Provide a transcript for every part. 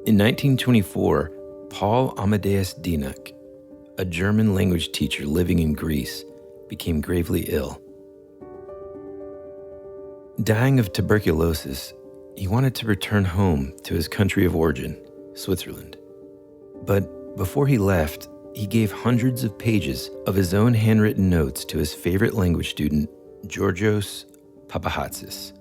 In 1924, Paul Amadeus Dienach, a German language teacher living in Greece, became gravely ill. Dying of tuberculosis, he wanted to return home to his country of origin, Switzerland. But before he left, he gave hundreds of pages of his own handwritten notes to his favorite language student, Georgios Papachatzis.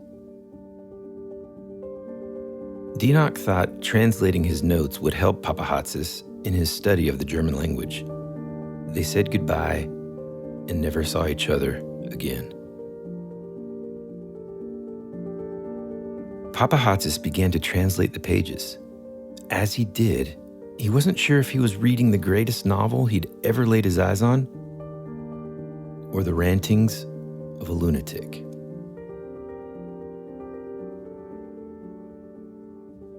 Dienach thought translating his notes would help Papachatzis in his study of the German language. They said goodbye and never saw each other again. Papachatzis began to translate the pages. As he did, he wasn't sure if he was reading the greatest novel he'd ever laid his eyes on, or the rantings of a lunatic.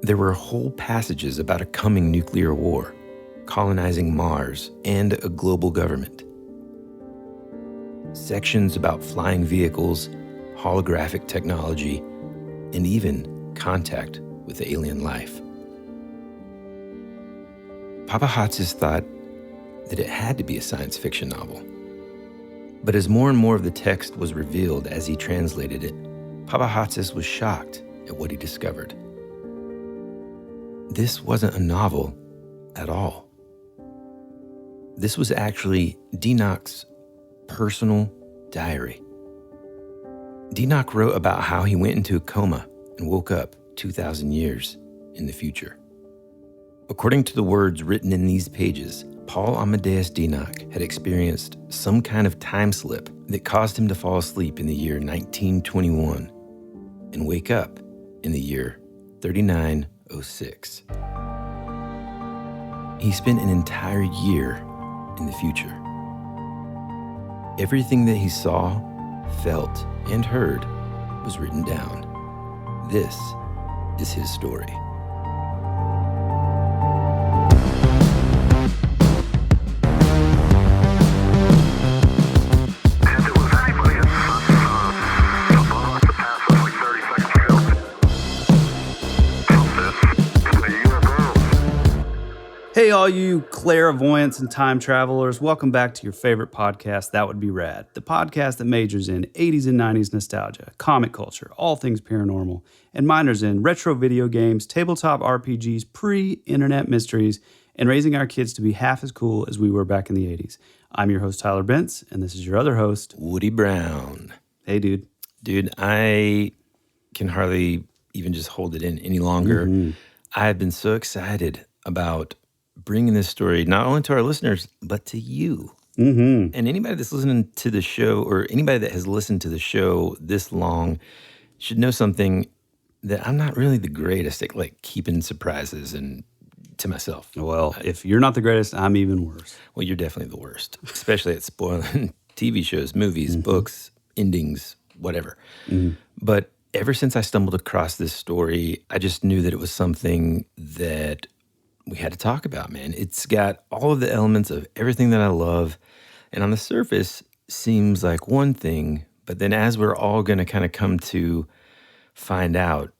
There were whole passages about a coming nuclear war, colonizing Mars, and a global government. Sections about flying vehicles, holographic technology, and even contact with alien life. Papachatzis thought that it had to be a science fiction novel. But as more and more of the text was revealed as he translated it, Papachatzis was shocked at what he discovered. This wasn't a novel at all. This was actually Dienach's personal diary. Dienach wrote about how he went into a coma and woke up 2,000 years in the future. According to the words written in these pages, Paul Amadeus Dienach had experienced some kind of time slip that caused him to fall asleep in the year 1921 and wake up in the year 3906. He spent an entire year in the future. Everything that he saw, felt, and heard was written down. This is his story. Hey, all you clairvoyants and time travelers, welcome back to your favorite podcast, That Would Be Rad, the podcast that majors in 80s and 90s nostalgia, comic culture, all things paranormal, and minors in retro video games, tabletop RPGs, pre-internet mysteries, and raising our kids to be half as cool as we were back in the 80s. I'm your host, Tyler Bentz, and this is your other host, Woody Brown. Hey, dude. Dude, I can hardly even just hold it in any longer. I have been so excited about bringing this story not only to our listeners, but to you. And anybody that's listening to the show, or anybody that has listened to the show this long, should know something, that I'm not really the greatest at like keeping surprises and to myself. Well, if you're not the greatest, I'm even worse. Well, you're definitely the worst, especially at spoiling TV shows, movies, books, endings, whatever. But ever since I stumbled across this story, I just knew that it was something that we had to talk about, man. It's got all of the elements of everything that I love, and on the surface seems like one thing, but then as we're all going to kind of come to find out,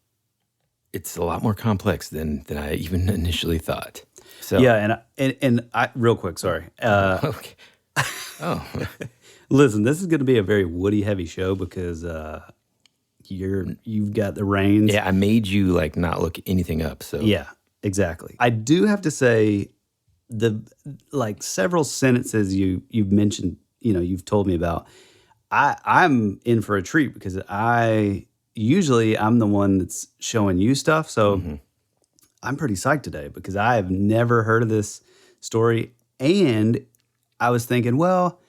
it's a lot more complex than I even initially thought. So Yeah, and I real quick, sorry. Okay. Oh, Listen, this is going to be a very Woody heavy show because you've got the reins. yeah, I made you like not look anything up. So Yeah, exactly. I do have to say the like several sentences you've mentioned, you've told me about. I'm in for a treat because I'm the one that's showing you stuff. So I'm pretty psyched today because I have never heard of this story. And I was thinking, well,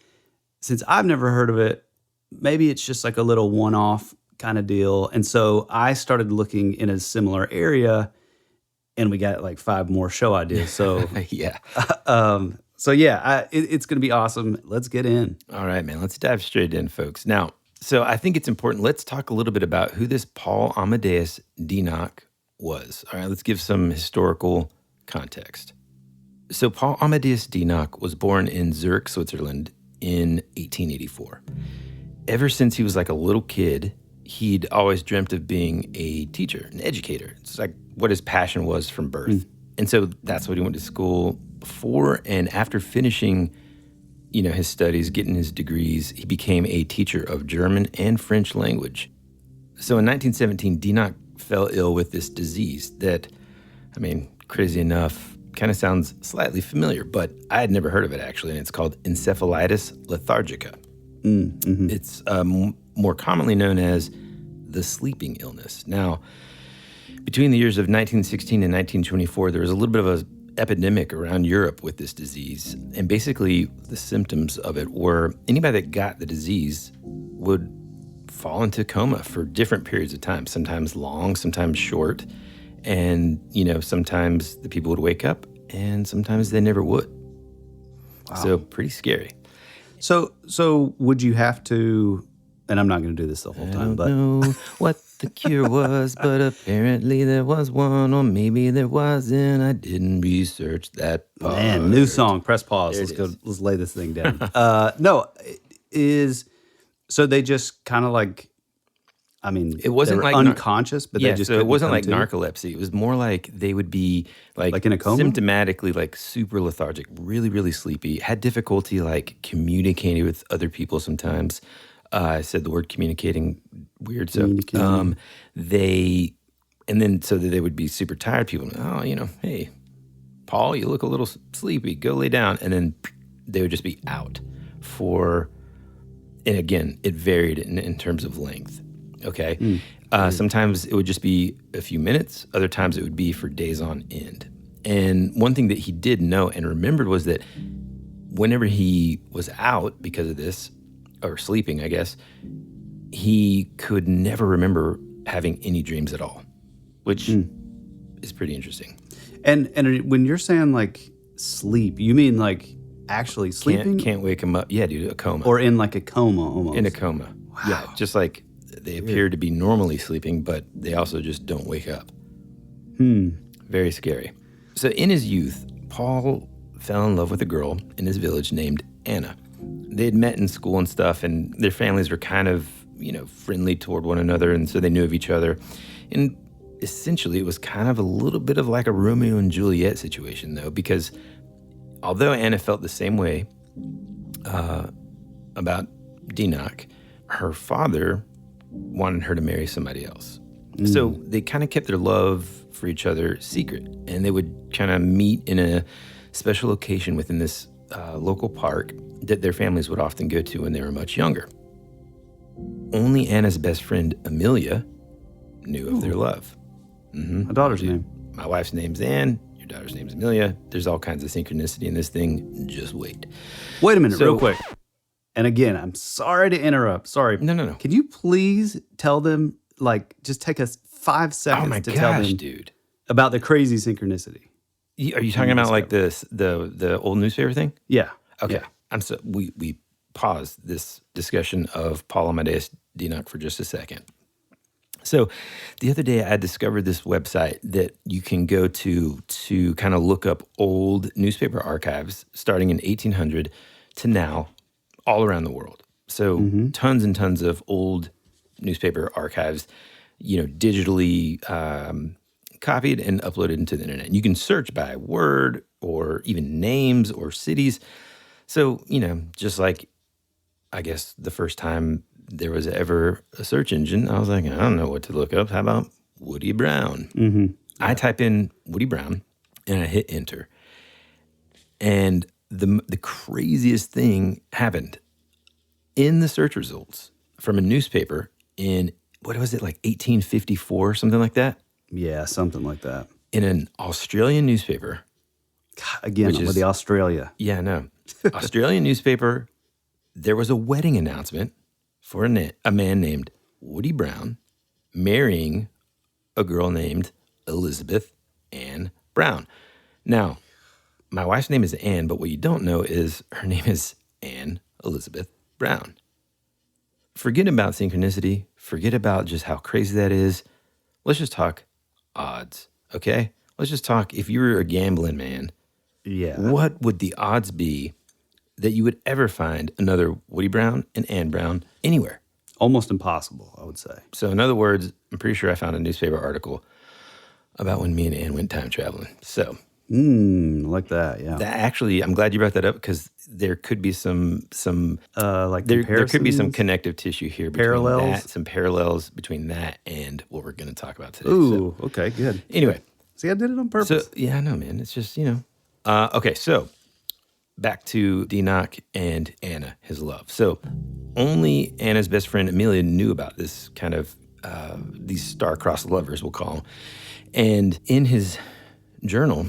since I've never heard of it, maybe it's just like a little one-off kind of deal. And so I started looking in a similar area, and we got like 5 more show ideas. So yeah. It's going to be awesome. Let's get in. All right, man. Let's dive straight in, folks. Now, so I think it's important. Let's talk a little bit about who this Paul Amadeus Dienach was. All right, let's give some historical context. So Paul Amadeus Dienach was born in Zurich, Switzerland in 1884. Ever since he was like a little kid, he'd always dreamt of being a teacher, an educator. It's like what his passion was from birth. And so that's what he went to school for. And after finishing, his studies, getting his degrees, he became a teacher of German and French language. So in 1917, Dienach fell ill with this disease that, crazy enough, kind of sounds slightly familiar, but I had never heard of it actually, and it's called encephalitis lethargica. Mm-hmm. It's more commonly known as the sleeping illness. Now, between the years of 1916 and 1924, there was a little bit of an epidemic around Europe with this disease, and basically the symptoms of it were anybody that got the disease would fall into coma for different periods of time, sometimes long, sometimes short. And, sometimes the people would wake up and sometimes they never would. Wow. So pretty scary. So would you have to, and I'm not going to do this the whole time, but. I don't know what the cure was, but apparently there was one, or maybe there wasn't. I didn't research that part. Man, new song. Press pause. Let's lay this thing down. So they just kind of like, it wasn't like unconscious, but they just so it wasn't like narcolepsy. It was more like they would be like in a coma? Symptomatically like super lethargic, really, really sleepy, had difficulty like communicating with other people sometimes. I said the word communicating weird. So they would be super tired. People, hey, Paul, you look a little sleepy. Go lay down. And then they would just be out for, and again, it varied in terms of length. Okay. Sometimes it would just be a few minutes. Other times it would be for days on end. And one thing that he did know and remembered was that whenever he was out because of this, or sleeping, I guess, he could never remember having any dreams at all, which is pretty interesting. And when you're saying like sleep, you mean like actually sleeping? Can't wake him up. Yeah, dude, a coma. Or in like a coma almost. In a coma. Wow. Yeah, just like they appear to be normally sleeping, but they also just don't wake up. Very scary. So in his youth, Paul fell in love with a girl in his village named Anna. They had met in school and stuff, and their families were kind of, friendly toward one another, and so they knew of each other. And essentially, it was kind of a little bit of like a Romeo and Juliet situation, though, because although Anna felt the same way about Dienach, her father wanted her to marry somebody else. So they kind of kept their love for each other secret, and they would kind of meet in a special location within this local park that their families would often go to when they were much younger. Only Anna's best friend, Amelia, knew of their love. My daughter's name. My wife's name's Anne. Your daughter's name's Amelia. There's all kinds of synchronicity in this thing. Just wait. Wait a minute, real quick. And again, I'm sorry to interrupt. Sorry. No. Can you please tell them, like, just take us 5 seconds to tell them dude, about the crazy synchronicity? Are you talking about like the old newspaper thing? Yeah. Okay. Yeah. We paused this discussion of Paul Amadeus Dienach for just a second. So the other day I discovered this website that you can go to kind of look up old newspaper archives starting in 1800 to now all around the world. So tons and tons of old newspaper archives, digitally copied and uploaded into the internet. You can search by word or even names or cities. So, just like, I guess the first time there was ever a search engine, I was like, I don't know what to look up. How about Woody Brown? I type in Woody Brown and I hit enter. And the craziest thing happened in the search results from a newspaper in, what was it, like 1854, something like that? Yeah, something like that. In an Australian newspaper. God, again, with the Australia. Yeah, no. Australian newspaper, there was a wedding announcement for a man named Woody Brown marrying a girl named Elizabeth Ann Brown. Now, my wife's name is Ann, but what you don't know is her name is Ann Elizabeth Brown. Forget about synchronicity. Forget about just how crazy that is. Let's just talk odds, okay? Let's just talk, if you were a gambling man, what would the odds be that you would ever find another Woody Brown and Ann Brown anywhere? Almost impossible, I would say. So in other words, I'm pretty sure I found a newspaper article about when me and Ann went time traveling. So I like that. Yeah. That actually, I'm glad you brought that up because there could be some Like there could be some comparisons? connective tissue here between Parallels? that, some parallels between that and what we're going to talk about today. Ooh, okay, good. Anyway, See, I did it on so purpose. yeah, I know, man. It's just okay. So back to Dienach and Anna, his love. So only Anna's best friend Amelia knew about this kind of these star-crossed lovers, we'll call them. And in his journal,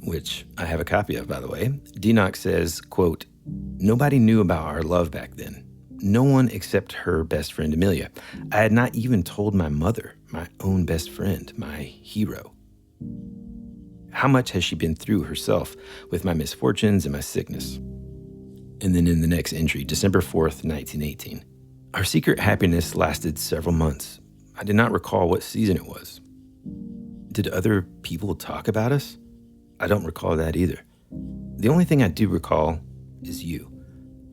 which I have a copy of, by the way, Dienach says, quote, "Nobody knew about our love back then. No one except her best friend Amelia. I had not even told my mother, my own best friend, my hero. How much has she been through herself with my misfortunes and my sickness?" And then in the next entry, December 4th, 1918. "Our secret happiness lasted several months. I did not recall what season it was. Did other people talk about us? I don't recall that either. The only thing I do recall is you.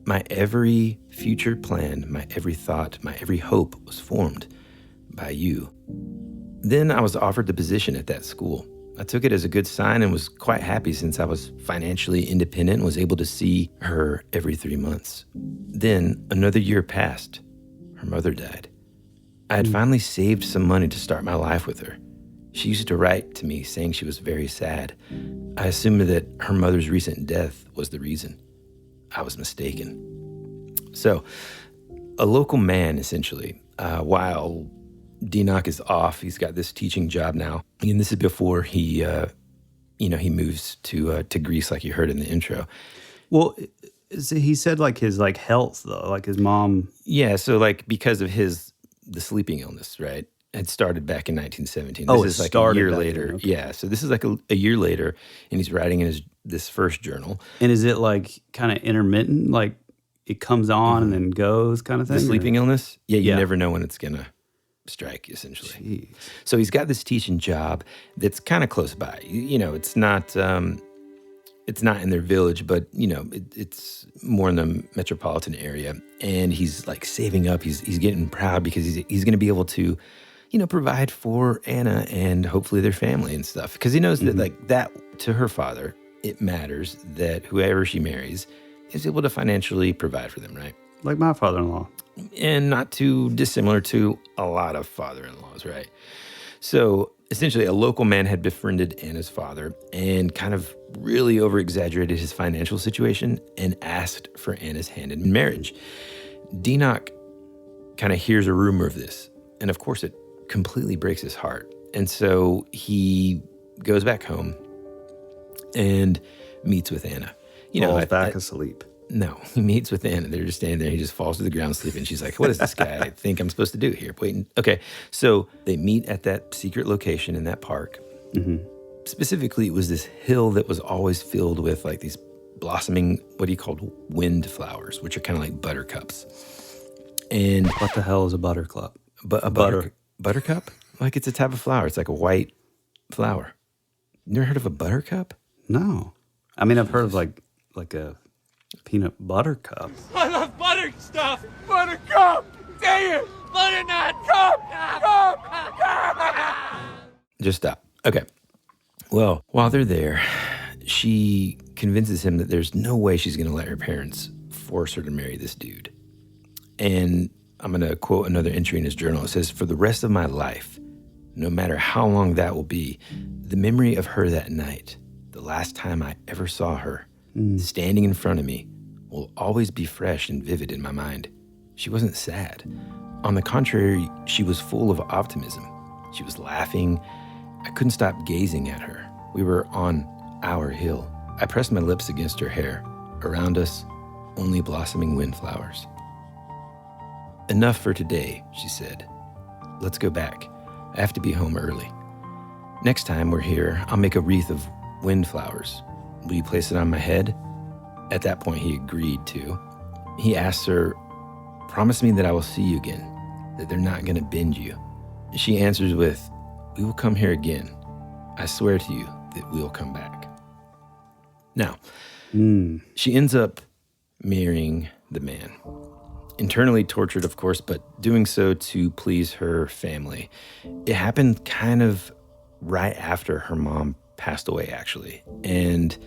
My every future plan, my every thought, my every hope was formed by you. Then I was offered the position at that school. I took it as a good sign and was quite happy since I was financially independent and was able to see her every 3 months. Then another year passed. Her mother died. I had finally saved some money to start my life with her. She used to write to me saying she was very sad. I assumed that her mother's recent death was the reason. I was mistaken." So, a local man, essentially, while Dienach is off, he's got this teaching job now. And this is before he moves to Greece, like you heard in the intro. Well, he said like his like health though, like his mom. Yeah, so like because of the sleeping illness, right? Had started back in 1917. Oh, This is it like a started year back later. then, okay. Yeah, so this is like a year later, and he's writing in this first journal. And is it like kind of intermittent, like it comes on and then goes kind of thing? The sleeping illness, you Yeah. never know when it's gonna strike, essentially. Jeez. So he's got this teaching job that's kind of close by. It's not in their village, but it's more in the metropolitan area. And he's like saving up. He's getting proud because he's going to be able to, provide for Anna and hopefully their family and stuff. Because he knows that like that to her father, it matters that whoever she marries is able to financially provide for them, right? Like my father-in-law. And not too dissimilar to a lot of father-in-laws, right? So essentially, a local man had befriended Anna's father and kind of really over-exaggerated his financial situation and asked for Anna's hand in marriage. Dienach kind of hears a rumor of this, and of course, it completely breaks his heart. And so he goes back home and meets with Anna. Falls back asleep. No, he meets with Anna. They're just standing there. He just falls to the ground sleeping. She's like, "What does this guy think I'm supposed to do here?" Waiting. Okay, so they meet at that secret location in that park. Specifically, it was this hill that was always filled with like these blossoming, what he called wind flowers, which are kind of like buttercups. And What the hell is a buttercup? buttercup? Like it's a type of flower. It's like a white flower. You never heard of a buttercup? No. I mean, I've heard of like a peanut butter cup. I love butter stuff. Buttercup. Dang it. Butternut. Cup. Just stop. Okay. Well, while they're there, she convinces him that there's no way she's going to let her parents force her to marry this dude. And I'm going to quote another entry in his journal. It says, "For the rest of my life, no matter how long that will be, the memory of her that night, the last time I ever saw her, standing in front of me, will always be fresh and vivid in my mind. She wasn't sad. On the contrary, she was full of optimism. She was laughing. I couldn't stop gazing at her. We were on our hill. I pressed my lips against her hair. Around us, only blossoming windflowers. Enough for today," she said. "Let's go back. I have to be home early. Next time we're here, I'll make a wreath of windflowers. Will you place it on my head?" At that point, he agreed to. He asked her, "Promise me that I will see you again, that they're not going to bend you." She answers with, "We will come here again. I swear to you that we'll come back." Now, she ends up marrying the man. Internally tortured, of course, but doing so to please her family. It happened kind of right after her mom passed away, actually. And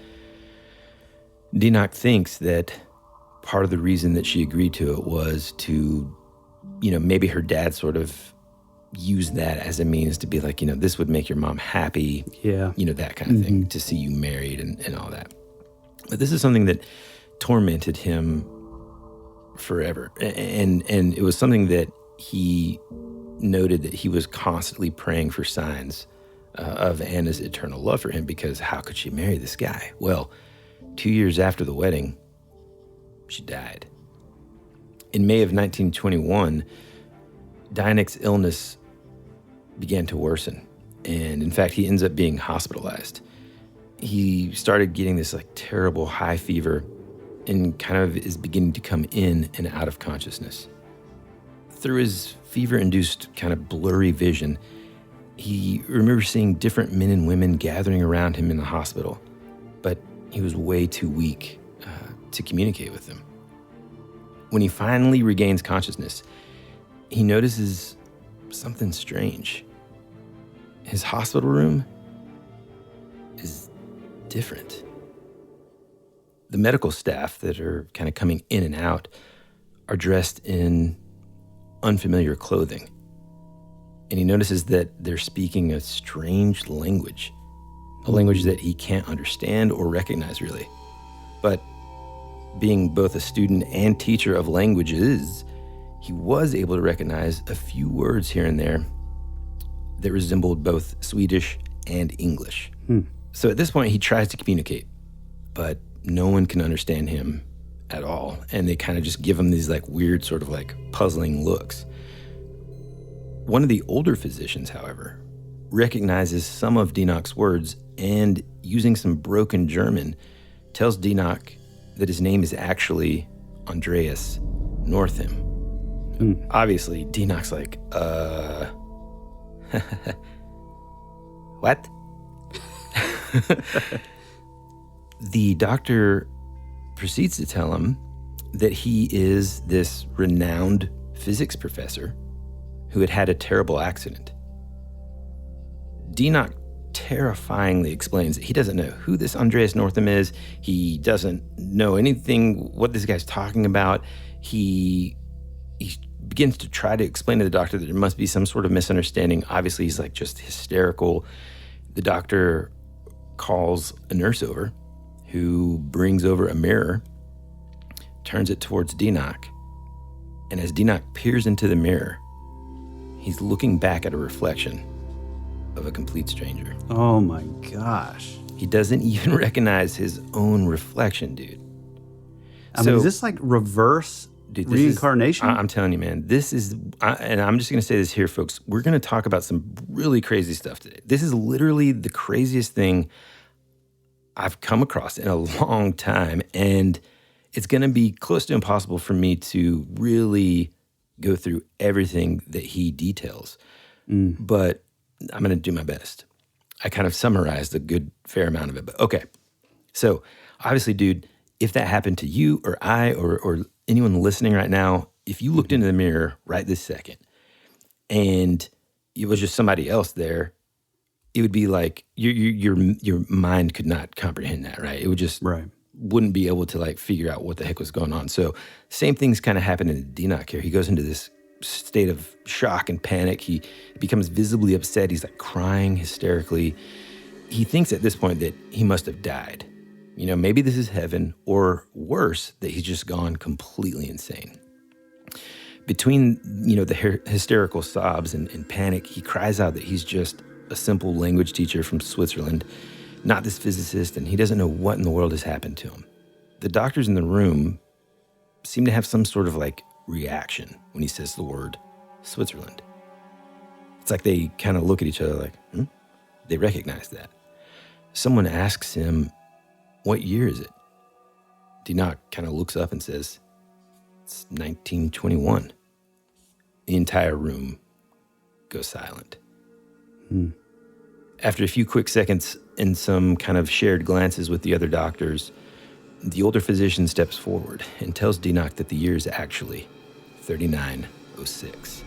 Dienach thinks that part of the reason that she agreed to it was to, maybe her dad sort of used that as a means to be like, this would make your mom happy. Yeah. That kind of thing, to see you married and all that. But this is something that tormented him forever. And it was something that he noted that he was constantly praying for signs of Anna's eternal love for him, because how could she marry this guy? Well, 2 years after the wedding, she died. In May of 1921, Dienach's illness began to worsen. And in fact, he ends up being hospitalized. He started getting this terrible high fever and kind of is beginning to come in and out of consciousness. Through his fever-induced kind of blurry vision, he remembers seeing different men and women gathering around him in the hospital, but he was way too weak to communicate with them. When he finally regains consciousness, he notices something strange. His hospital room is different. The medical staff that are kind of coming in and out are dressed in unfamiliar clothing. And he notices that they're speaking a strange language, a language that he can't understand or recognize really. But being both a student and teacher of languages, he was able to recognize a few words here and there that resembled both Swedish and English. So at this point, he tries to communicate, but no one can understand him at all. And they kind of just give him these weird sort of puzzling looks. One of the older physicians, however, recognizes some of Dienach's words and, using some broken German, tells Dienach that his name is actually Andreas Northam. Obviously, Dienach's what? The doctor proceeds to tell him that he is this renowned physics professor who had had a terrible accident. Dienach terrifyingly explains that he doesn't know who this Andreas Northam is. He doesn't know anything what this guy's talking about. He begins to try to explain to the doctor that there must be some sort of misunderstanding. Obviously, he's just hysterical. The doctor calls a nurse over, who brings over a mirror, turns it towards Dienach. And as Dienach peers into the mirror, he's looking back at a reflection of a complete stranger. Oh my gosh. He doesn't even recognize his own reflection, dude. I mean, is this reverse reincarnation? I'm telling you, man, this is, and I'm just going to say this here, folks. We're going to talk about some really crazy stuff today. This is literally the craziest thing I've come across in a long time. And it's going to be close to impossible for me to really go through everything that he details. But I'm going to do my best. I kind of summarized a good fair amount of it. But okay. So obviously, dude, if that happened to you or I or anyone listening right now, if you looked into the mirror right this second and it was just somebody else there, it would be like your mind could not comprehend that, right? It would just wouldn't be able to figure out what the heck was going on. So same things kind of happen in Dienach here. He goes into this state of shock and panic. He becomes visibly upset. He's crying hysterically. He thinks at this point that he must have died. Maybe this is heaven, or worse, that he's just gone completely insane. Between, the hysterical sobs and panic, he cries out that he's just a simple language teacher from Switzerland, not this physicist, and he doesn't know what in the world has happened to him. The doctors in the room seem to have some sort of reaction when he says the word Switzerland. It's they kind of look at each other they recognize that. Someone asks him, what year is it? Dienach kind of looks up and says, it's 1921. The entire room goes silent. After a few quick seconds and some kind of shared glances with the other doctors, the older physician steps forward and tells Dienach that the year is actually 3906.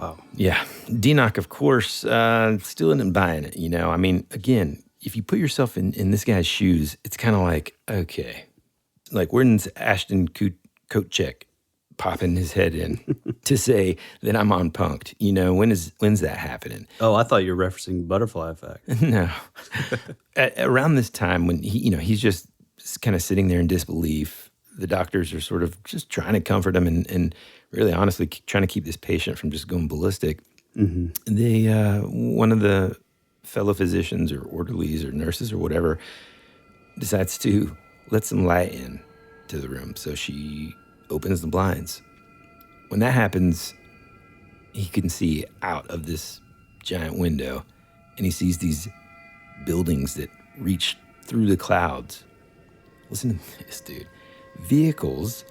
Wow. Yeah. Dienach, of course, still isn't buying it, I mean, again, if you put yourself in this guy's shoes, it's kind of like, okay, like when's Ashton Kutcher popping his head in to say that I'm on punked? When's that happening? Oh, I thought you were referencing Butterfly Effect. No. Around this time when he's just kind of sitting there in disbelief, the doctors are sort of just trying to comfort him and really honestly trying to keep this patient from just going ballistic. Mm-hmm. They, one of the fellow physicians or orderlies or nurses or whatever decides to let some light in to the room. So she opens the blinds. When that happens, he can see out of this giant window, and he sees these buildings that reach through the clouds. Listen to this, dude. Vehicles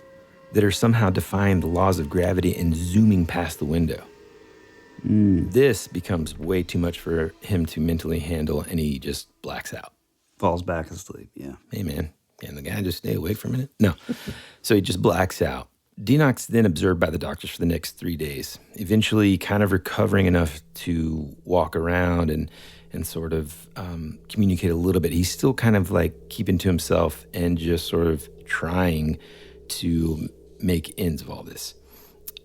that are somehow defying the laws of gravity and zooming past the window. This becomes way too much for him to mentally handle, and he just blacks out. Falls back asleep, yeah. Hey, man, can the guy just stay awake for a minute? No. So he just blacks out. Dienach's then observed by the doctors for the next 3 days, eventually kind of recovering enough to walk around and sort of communicate a little bit. He's still kind of like keeping to himself and just sort of trying to make ends of all this.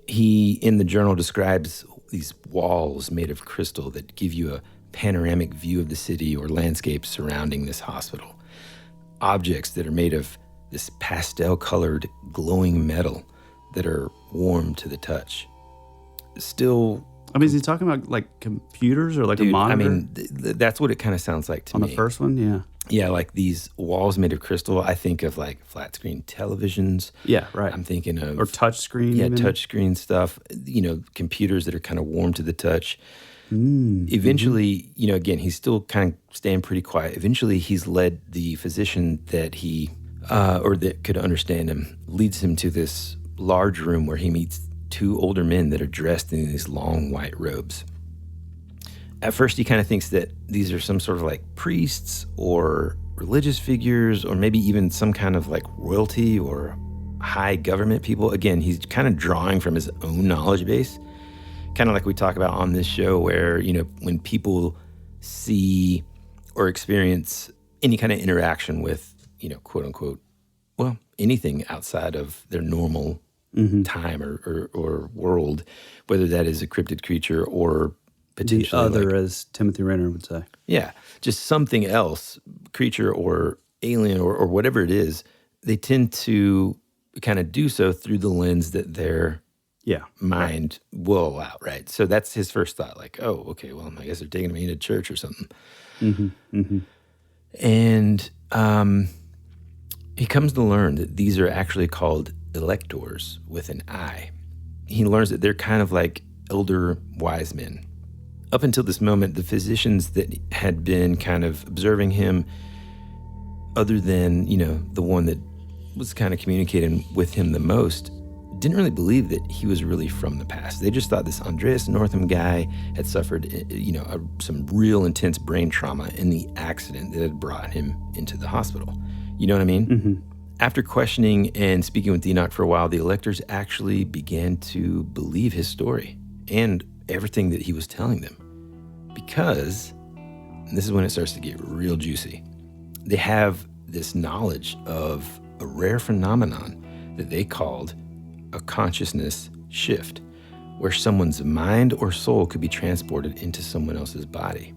He, in the journal, describes these walls made of crystal that give you a panoramic view of the city or landscape surrounding this hospital. Objects that are made of this pastel-colored glowing metal that are warm to the touch. Still... I mean, is he talking about like computers or like a monitor? I mean, that's what it kind of sounds like to me. On the first one, yeah. Yeah, like these walls made of crystal. I think of like flat screen televisions. Yeah, right. I'm thinking of... Or touch screen. Yeah, even. touch screen stuff. Computers that are kind of warm to the touch. Eventually, again, he's still kind of staying pretty quiet. Eventually, he's led the physician that he, or that could understand him, leads him to this large room where he meets two older men that are dressed in these long white robes. At first, he kind of thinks that these are some sort of like priests or religious figures, or maybe even some kind of like royalty or high government people. Again, he's kind of drawing from his own knowledge base, kind of like we talk about on this show, where, when people see or experience any kind of interaction with, quote unquote, well, anything outside of their normal time or world, whether that is a cryptid creature or potentially the other, as Timothy Renner would say. Yeah, just something else, creature or alien or whatever it is, they tend to kind of do so through the lens that their mind will allow, right? So that's his first thought, like, oh, okay, well, I guess they're taking me into church or something. And he comes to learn that these are actually called electors with an I. He learns that they're kind of like elder wise men. Up until this moment, the physicians that had been kind of observing him, other than, the one that was kind of communicating with him the most, didn't really believe that he was really from the past. They just thought this Andreas Northam guy had suffered, some real intense brain trauma in the accident that had brought him into the hospital. You know what I mean? After questioning and speaking with Dienach for a while, the electors actually began to believe his story and everything that he was telling them. Because, and this is when it starts to get real juicy, they have this knowledge of a rare phenomenon that they called a consciousness shift, where someone's mind or soul could be transported into someone else's body.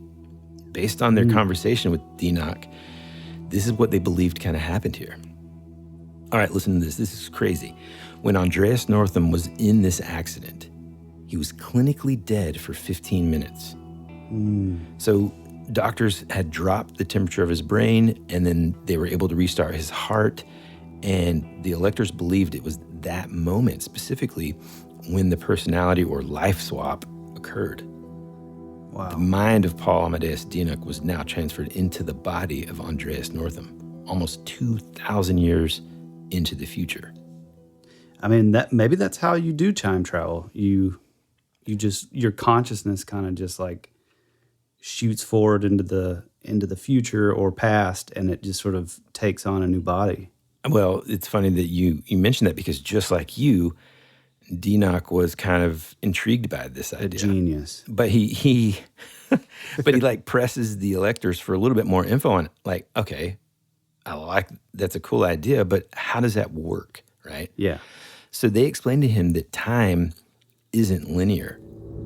Based on their conversation with Dienach, this is what they believed kind of happened here. All right, listen to this. This is crazy. When Andreas Northam was in this accident, he was clinically dead for 15 minutes. So doctors had dropped the temperature of his brain, and then they were able to restart his heart. And the electors believed it was that moment specifically when the personality or life swap occurred. Wow. The mind of Paul Amadeus Dienach was now transferred into the body of Andreas Northam, almost 2,000 years into the future. I mean, maybe that's how you do time travel. You just, your consciousness kind of just like shoots forward into the future or past, and it just sort of takes on a new body. Well, it's funny that you mentioned that, because just like you, Dienach was kind of intrigued by this idea. A genius. But he like presses the electors for a little bit more info on it. Like, okay, that's a cool idea, but how does that work, right? Yeah. So they explained to him that time isn't linear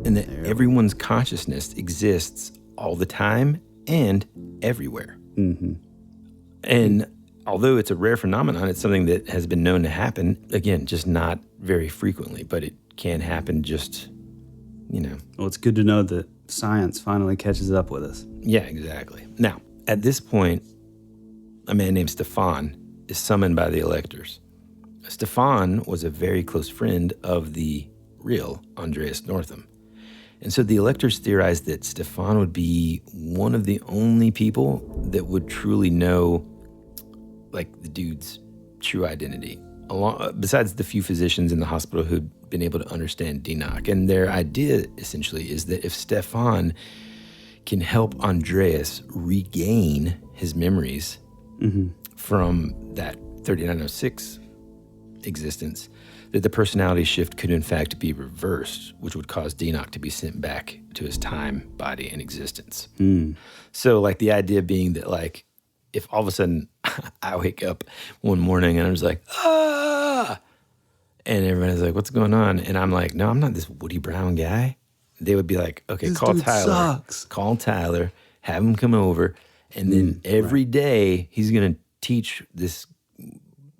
and that everyone's consciousness exists all the time and everywhere. Mm-hmm. And although it's a rare phenomenon, it's something that has been known to happen, again, just not very frequently, but it can happen just, Well, it's good to know that science finally catches up with us. Yeah, exactly. Now, at this point, a man named Stefan is summoned by the electors. Stefan was a very close friend of the real Andreas Northam. And so the electors theorized that Stefan would be one of the only people that would truly know, like, the dude's true identity, besides the few physicians in the hospital who'd been able to understand Dienach. And their idea, essentially, is that if Stefan can help Andreas regain his memories from that 3906 existence, that the personality shift could in fact be reversed, which would cause Dienach to be sent back to his time, body, and existence. So, like, the idea being that, like, if all of a sudden I wake up one morning and I'm just like, ah, and everybody's like, what's going on? And I'm like, no, I'm not this Woody Brown guy. They would be like, okay, This call dude Tyler. sucks. Call Tyler, have him come over, and then every day he's going to teach this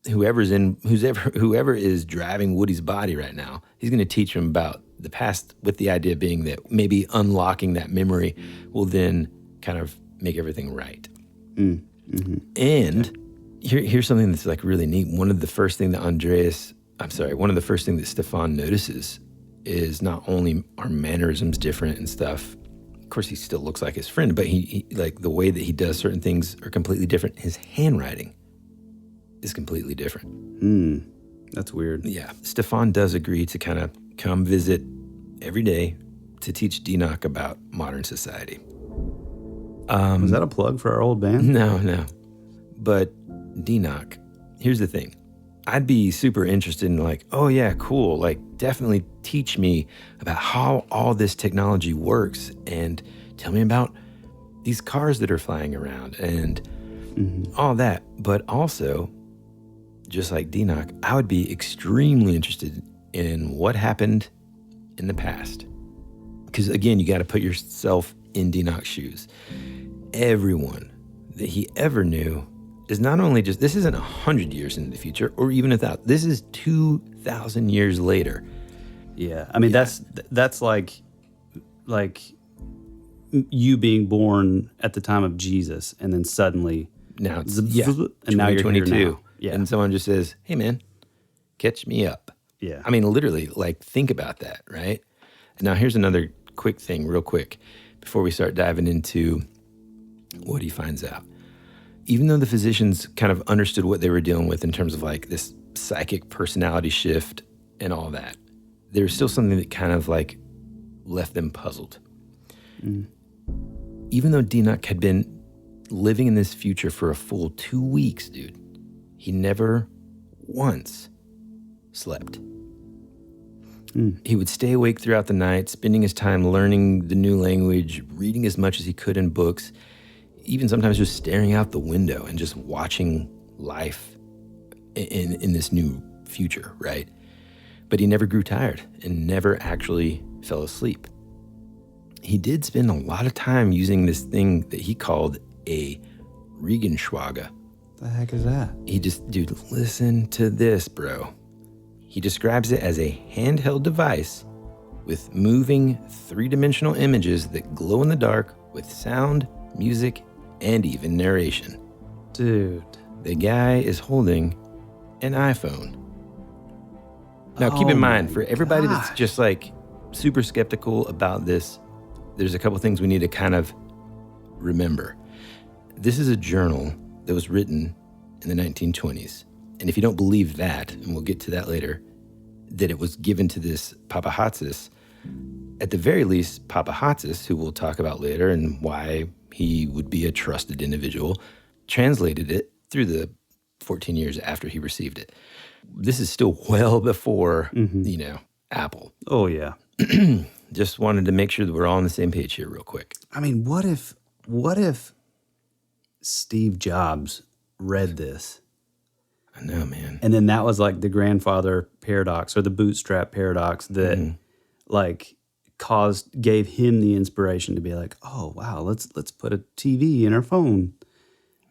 whoever is driving Woody's body right now, he's going to teach him about the past, with the idea being that maybe unlocking that memory will then kind of make everything right. And here's something that's like really neat. One of the first things that Stefan notices is not only are mannerisms different and stuff. Of course, he still looks like his friend, but he like the way that he does certain things are completely different. His handwriting is completely different. That's weird. Yeah. Stefan does agree to kind of come visit every day to teach Dienach about modern society. Was that a plug for our old band? No. But Dienach, here's the thing. I'd be super interested in, like, oh yeah, cool. Like, definitely teach me about how all this technology works and tell me about these cars that are flying around and all that. But also, just like Dienach, I would be extremely interested in what happened in the past. Because again, you got to put yourself in Dienach's shoes. Everyone that he ever knew is not only just, this isn't 100 years into the future or even 1,000. This is 2,000 years later. Yeah. I mean, that's like you being born at the time of Jesus and then suddenly Now it's and now you're here 2022. now. Yeah. And someone just says, hey man, catch me up. Yeah. I mean, literally, like, think about that, right? Now, here's another quick thing, real quick, before we start diving into what he finds out. Even though the physicians kind of understood what they were dealing with in terms of, like, this psychic personality shift and all that, there was still something that kind of, like, left them puzzled. Even though Dienach had been living in this future for a full 2 weeks, dude, he never once slept. He would stay awake throughout the night, spending his time learning the new language, reading as much as he could in books, even sometimes just staring out the window and just watching life in this new future, right? But he never grew tired and never actually fell asleep. He did spend a lot of time using this thing that he called a Regenschwager. The heck is that? Dude, listen to this, bro. He describes it as a handheld device with moving three-dimensional images that glow in the dark with sound, music, and even narration. Dude. The guy is holding an iPhone. Now, keep in mind, for everybody that's just like super skeptical about this, there's a couple things we need to kind of remember. This is a journal that was written in the 1920s. And if you don't believe that, and we'll get to that later, that it was given to this Papachatzis, at the very least, Papachatzis, who we'll talk about later and why he would be a trusted individual, translated it through the 14 years after he received it. This is still well before, Apple. Oh, yeah. Just wanted to make sure that we're all on the same page here real quick. I mean, what if Steve Jobs read this? I know, man. And then that was like the grandfather paradox or the bootstrap paradox that like gave him the inspiration to be like, oh wow, let's put a TV in our phone.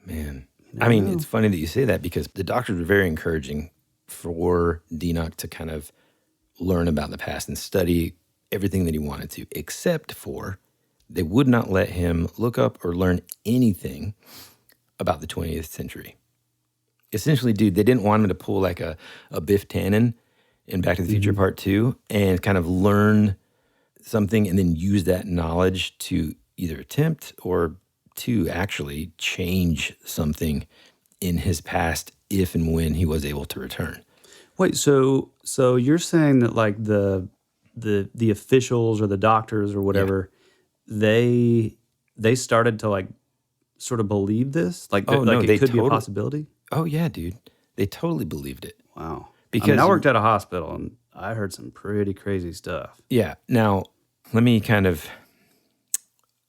Man. I mean, it's funny that you say that because the doctors were very encouraging for Dienach to kind of learn about the past and study everything that he wanted to, except for they would not let him look up or learn anything about the 20th century. Essentially, dude, they didn't want him to pull like a Biff Tannen in Back to the Future Part 2 and kind of learn something and then use that knowledge to either attempt or to actually change something in his past if and when he was able to return. Wait, so you're saying that like the officials or the doctors or whatever, they started to like sort of believe this? Like, it could be a possibility? Oh, yeah, dude. They totally believed it. Wow. Because I worked at a hospital and I heard some pretty crazy stuff. Yeah. Now, let me kind of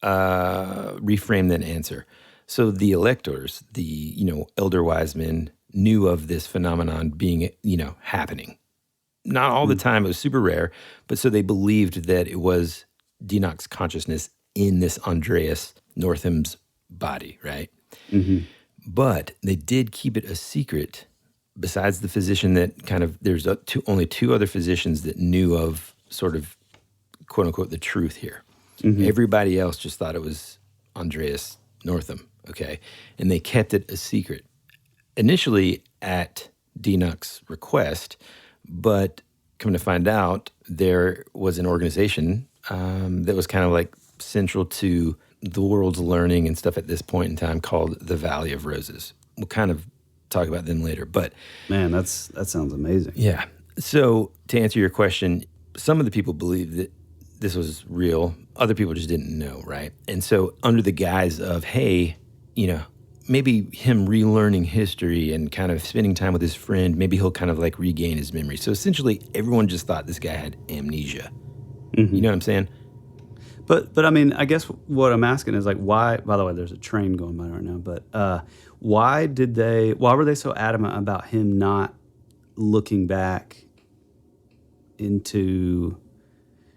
reframe that answer. So the electors, the, elder wise men, knew of this phenomenon being, happening. Not all the time. It was super rare. But so they believed that it was Dienach's consciousness in this Andreas Northam's body, right? Mm-hmm. But they did keep it a secret. Besides the physician that kind of, there's only two other physicians that knew of sort of, quote unquote, the truth here. Mm-hmm. Everybody else just thought it was Andreas Northam, okay? And they kept it a secret. Initially at Dienach's request, but come to find out, there was an organization that was kind of like central to the world's learning and stuff at this point in time called the Valley of Roses. We'll kind of talk about them later, but... Man, that sounds amazing. Yeah. So to answer your question, some of the people believed that this was real. Other people just didn't know, right? And so under the guise of, hey, maybe him relearning history and kind of spending time with his friend, maybe he'll kind of like regain his memory. So essentially, everyone just thought this guy had amnesia. Mm-hmm. You know what I'm saying? But I mean, I guess what I'm asking is like, why, by the way, there's a train going by right now, but why were they so adamant about him not looking back into,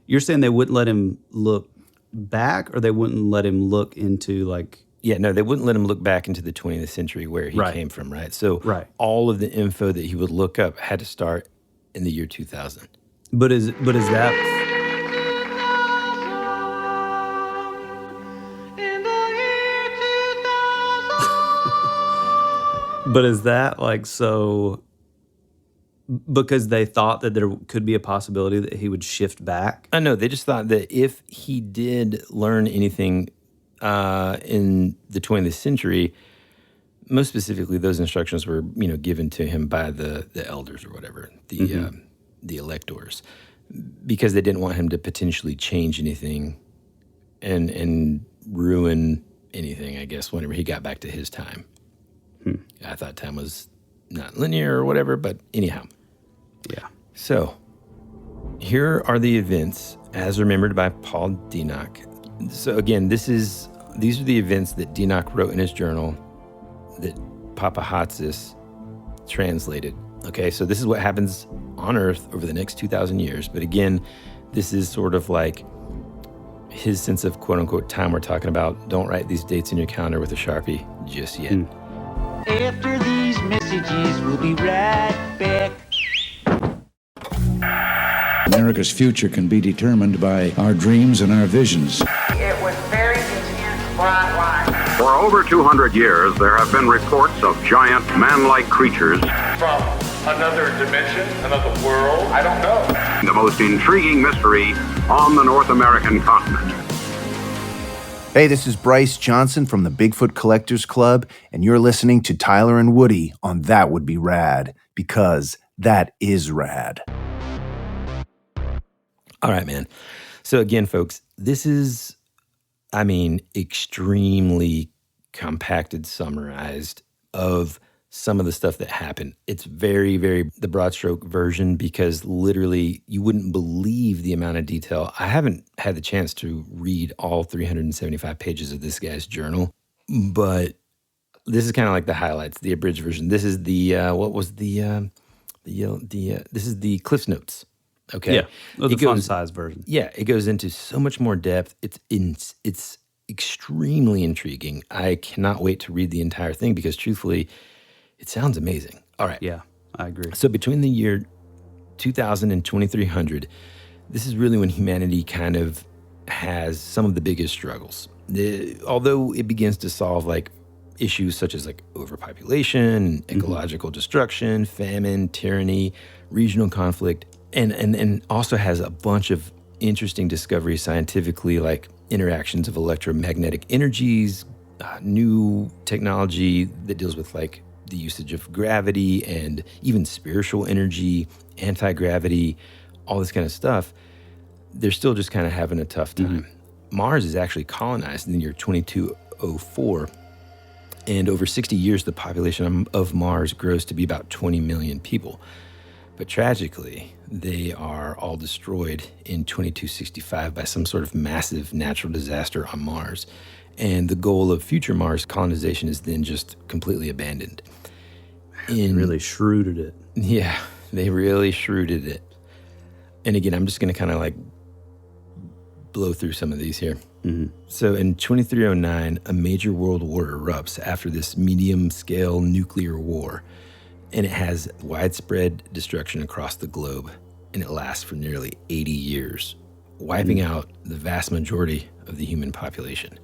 you're saying they wouldn't let him look back or they wouldn't let him look into like... Yeah, no, they wouldn't let him look back into the 20th century where he came from, right? So all of the info that he would look up had to start in the year 2000. But is that... But is that like so because they thought that there could be a possibility that he would shift back? I know. They just thought that if he did learn anything in the 20th century, most specifically, those instructions were, given to him by the elders or whatever, the electors, because they didn't want him to potentially change anything and ruin anything, I guess, whenever he got back to his time. I thought time was not linear or whatever, but anyhow. Yeah. So here are the events as remembered by Paul Dienach. So again, these are the events that Dienach wrote in his journal that Papachatzis translated. Okay, so this is what happens on Earth over the next 2,000 years. But again, this is sort of like his sense of quote-unquote time we're talking about. Don't write these dates in your calendar with a Sharpie just yet. After these messages, we'll be right back. America's future can be determined by our dreams and our visions. It was very intense, bright light. For over 200 years, there have been reports of giant man-like creatures. From another dimension, another world, I don't know. The most intriguing mystery on the North American continent. Hey, this is Bryce Johnson from the Bigfoot Collectors Club, and you're listening to Tyler and Woody on That Would Be Rad, because that is rad. All right, man. So again, folks, this is, extremely compacted, summarized of some of the stuff that happened. It's very, very the broad stroke version because literally you wouldn't believe the amount of detail. I haven't had the chance to read all 375 pages of this guy's journal, but this is kind of like the highlights, the abridged version. This is the this is the Cliff's Notes. Okay, Yeah, the font size version. Yeah, it goes into so much more depth. It's extremely intriguing. I cannot wait to read the entire thing because truthfully, it sounds amazing. All right. Yeah, I agree. So between the year 2000 and 2300, this is really when humanity kind of has some of the biggest struggles. Although it begins to solve like issues such as like overpopulation, ecological destruction, famine, tyranny, regional conflict, and also has a bunch of interesting discoveries scientifically, like interactions of electromagnetic energies, new technology that deals with like the usage of gravity and even spiritual energy, anti-gravity, all this kind of stuff. They're still just kind of having a tough time. Mars is actually colonized in the year 2204. And over 60 years, the population of Mars grows to be about 20 million people. But tragically, they are all destroyed in 2265 by some sort of massive natural disaster on Mars. And the goal of future Mars colonization is then just completely abandoned. They really shrewded it. Yeah, they really shrewded it. And again, I'm just going to kind of like blow through some of these here. So in 2309, a major world war erupts after this medium-scale nuclear war, and it has widespread destruction across the globe, and it lasts for nearly 80 years, wiping out the vast majority of the human population.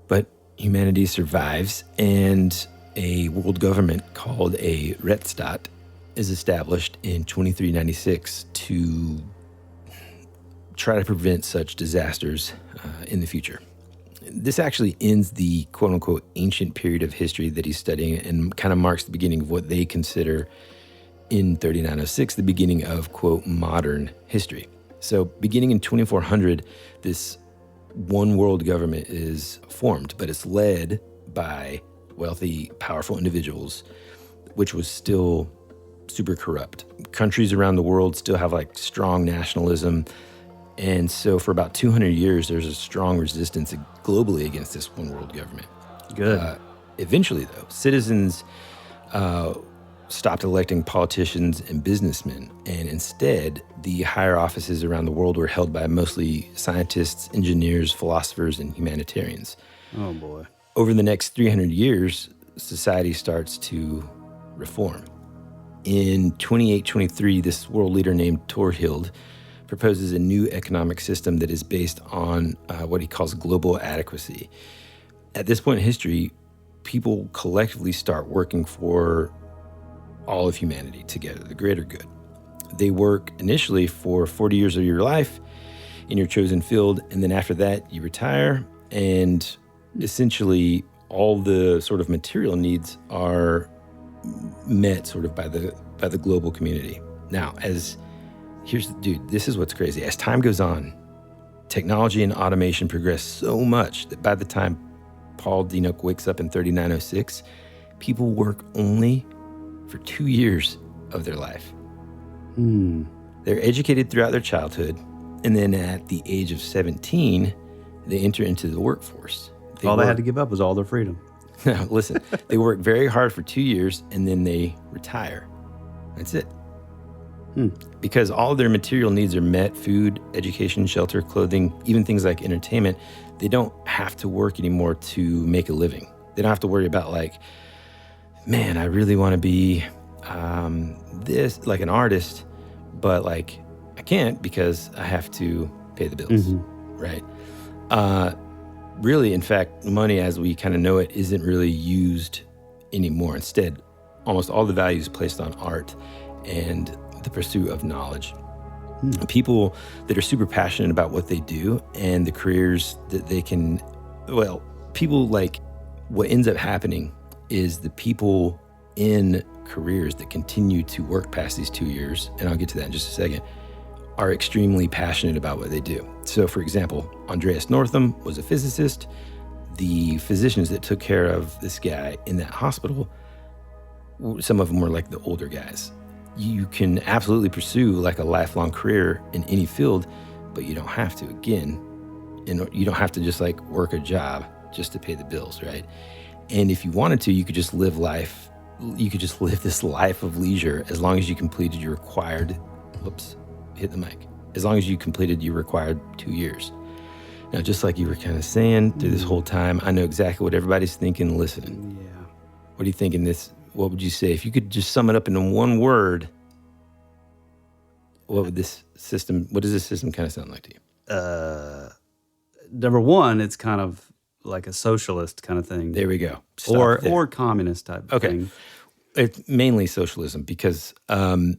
But humanity survives, and a world government called a Rechtsstaat is established in 2396 to try to prevent such disasters in the future. This actually ends the quote-unquote ancient period of history that he's studying and kind of marks the beginning of what they consider in 3906, the beginning of, quote, modern history. So beginning in 2400, this one world government is formed, but it's led by wealthy, powerful individuals, which was still super corrupt. Countries around the world still have like strong nationalism. And so for about 200 years, there's a strong resistance globally against this one world government. Good. Eventually, though, citizens stopped electing politicians and businessmen, and instead, the higher offices around the world were held by mostly scientists, engineers, philosophers, and humanitarians. Oh, boy. Over the next 300 years, society starts to reform. In 2823, this world leader named Torhild proposes a new economic system that is based on what he calls global adequacy. At this point in history, people collectively start working for all of humanity together, the greater good. They work initially for 40 years of your life in your chosen field, and then after that, you retire, and essentially all the sort of material needs are met sort of by the global community. Now, this is what's crazy. As time goes on, technology and automation progress so much that by the time Paul Dienach wakes up in 3906, people work only for 2 years of their life. They're educated throughout their childhood, and then at the age of 17, they enter into the workforce. They had to give up was all their freedom. No, listen, they work very hard for 2 years, and then they retire. That's it. Because all of their material needs are met: food, education, shelter, clothing, even things like entertainment. They don't have to work anymore to make a living. They don't have to worry about like, man, I really want to be this, like an artist, but like I can't because I have to pay the bills, right? Really, in fact, money as we kind of know it isn't really used anymore. Instead, almost all the value is placed on art and the pursuit of knowledge. People that are super passionate about what they do and the careers that they can, people like, what ends up happening is the people in careers that continue to work past these 2 years, and I'll get to that in just a second, are extremely passionate about what they do. So for example, Andreas Northam was a physicist. The physicians that took care of this guy in that hospital some of them were like the older guys. You can absolutely pursue like a lifelong career in any field, but you don't have to. Again, you don't have to just like work a job just to pay the bills, right? And if you wanted to, you could just live life. You could just live this life of leisure as long as you completed your required. Hit the mic. As long as you completed your required 2 years. Now, just like you were kind of saying through this whole time, I know exactly what everybody's thinking, listening. Yeah. What do you think in this? What would you say? If you could just sum it up in one word, what does this system kind of sound like to you? Number one, it's kind of like a socialist kind of thing. There we go. Or communist type thing. It's mainly socialism because, and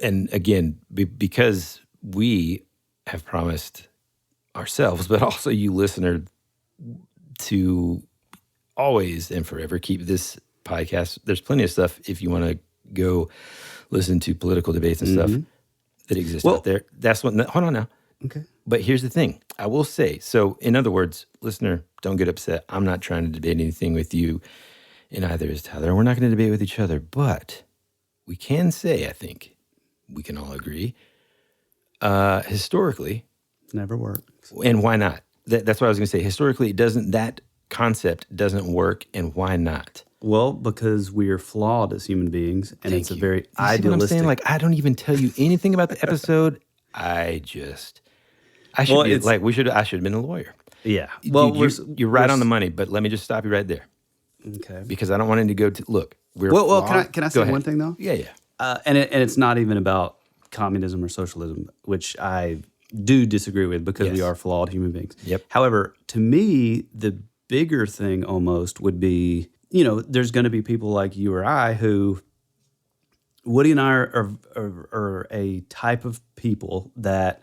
again, because we have promised ourselves, but also you listener, to always and forever keep this podcast. There's plenty of stuff if you want to go listen to political debates and stuff that exist out there. That's what, hold on now. Okay. But here's the thing. I will say, so in other words, listener, don't get upset. I'm not trying to debate anything with you, and either is Tyler. We're not going to debate with each other, but we can say, I think, we can all agree, historically. Never works. And why not? That's what I was going to say. Historically, that concept doesn't work, and why not? Well, because we are flawed as human beings, and it's a very You see what I'm idealistic. saying? Like, I don't even tell you anything about the episode. I should have been a lawyer. Yeah. Well, you're right on the money, but let me just stop you right there. Okay. Because I don't want it to go to, look, we're Well, flawed. can I Go say ahead. one thing, though? Yeah. And it's not even about communism or socialism, which I do disagree with because we Yes. are flawed human beings. Yep. However, to me, the bigger thing almost would be, there's going to be people like you or I who, Woody and I are a type of people that,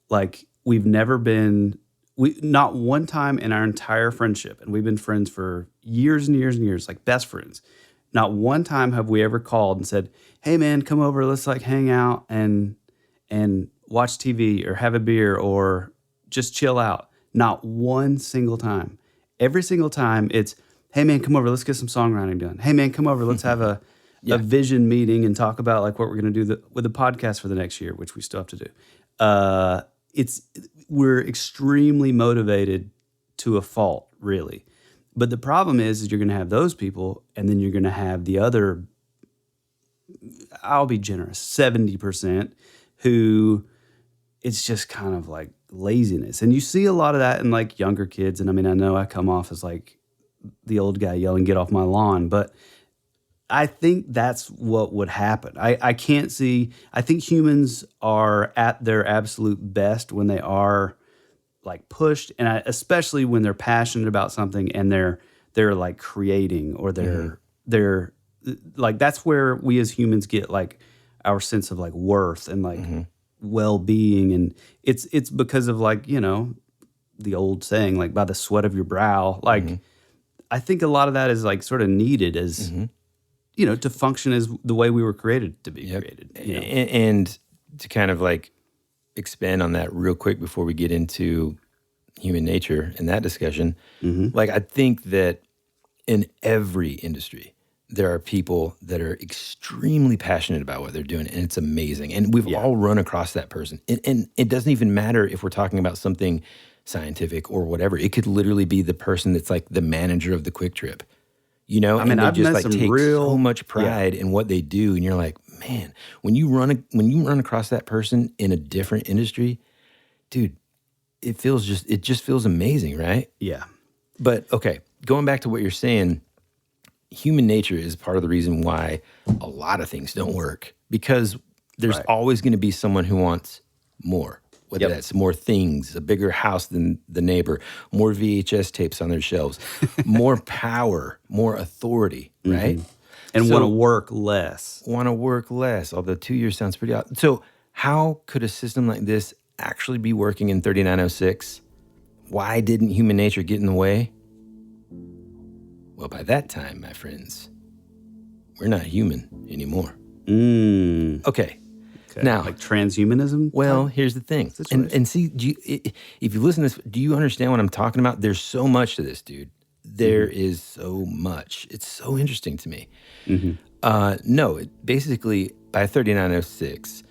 like, we've never been, not one time in our entire friendship, and we've been friends for years and years and years, like best friends. Not one time have we ever called and said, "Hey man, come over, let's like hang out and watch TV or have a beer or just chill out." Not one single time. Every single time it's, "Hey man, come over, let's get some songwriting done. Hey man, come over, let's have a vision meeting and talk about like what we're going to do with the podcast for the next year," which we still have to do. We're extremely motivated to a fault, really. But the problem is you're going to have those people, and then you're going to have the other, I'll be generous, 70% who it's just kind of like laziness. And you see a lot of that in like younger kids. And I mean, I know I come off as like the old guy yelling, "Get off my lawn." But I think that's what would happen. I can't see, I think humans are at their absolute best when they are like pushed, and especially when they're passionate about something and they're like creating, or they're like, that's where we as humans get like our sense of like worth and like well-being. And it's because of like, the old saying, like, by the sweat of your brow. Like, I think a lot of that is like sort of needed as, to function as the way we were created to be created. And to kind of like expand on that real quick before we get into human nature and that discussion, like, I think that in every industry, there are people that are extremely passionate about what they're doing, and it's amazing. And we've all run across that person. And it doesn't even matter if we're talking about something scientific or whatever. It could literally be the person that's like the manager of the Quick Trip. I mean, I've just met like some take real so much pride in what they do, and you're like, man, when you run across that person in a different industry, dude, it just feels amazing, right? Yeah. But okay, going back to what you're saying, human nature is part of the reason why a lot of things don't work, because there's always going to be someone who wants more. Whether that's more things, a bigger house than the neighbor, more VHS tapes on their shelves, more power, more authority, right? And want to work less. Although 2 years sounds pretty odd. So how could a system like this actually be working in 3906? Why didn't human nature get in the way? Well, by that time, my friends, we're not human anymore. Okay. Now, like transhumanism? Well, here's the thing. And see, if you listen to this, do you understand what I'm talking about? There's so much to this, dude. There is so much. It's so interesting to me. Basically, by 3906,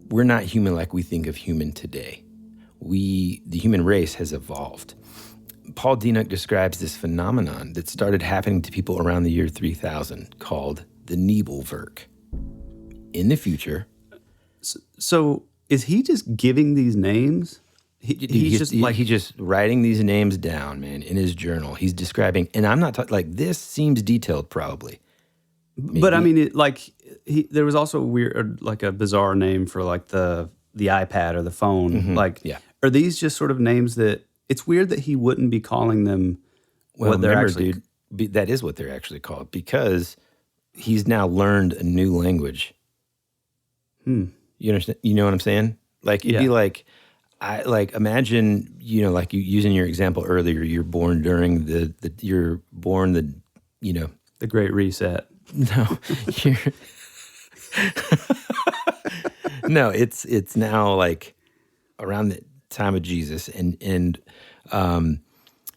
we're not human like we think of human today. The human race has evolved. Paul Dienach describes this phenomenon that started happening to people around the year 3000 called the Nebelwerk. In the future. So is he just giving these names? He's just writing these names down, man, in his journal. He's describing, and I'm not talking, like, this seems detailed probably. Maybe. But I mean, there was also a bizarre name for like the iPad or the phone. Are these just sort of names that it's weird that he wouldn't be calling them what they're actually? Dude, that is what they're actually called because he's now learned a new language. You understand? You know what I'm saying? Like it'd be like, imagine, like you using your example earlier. You're born during the Great Reset. No, no, it's now like around the time of Jesus, and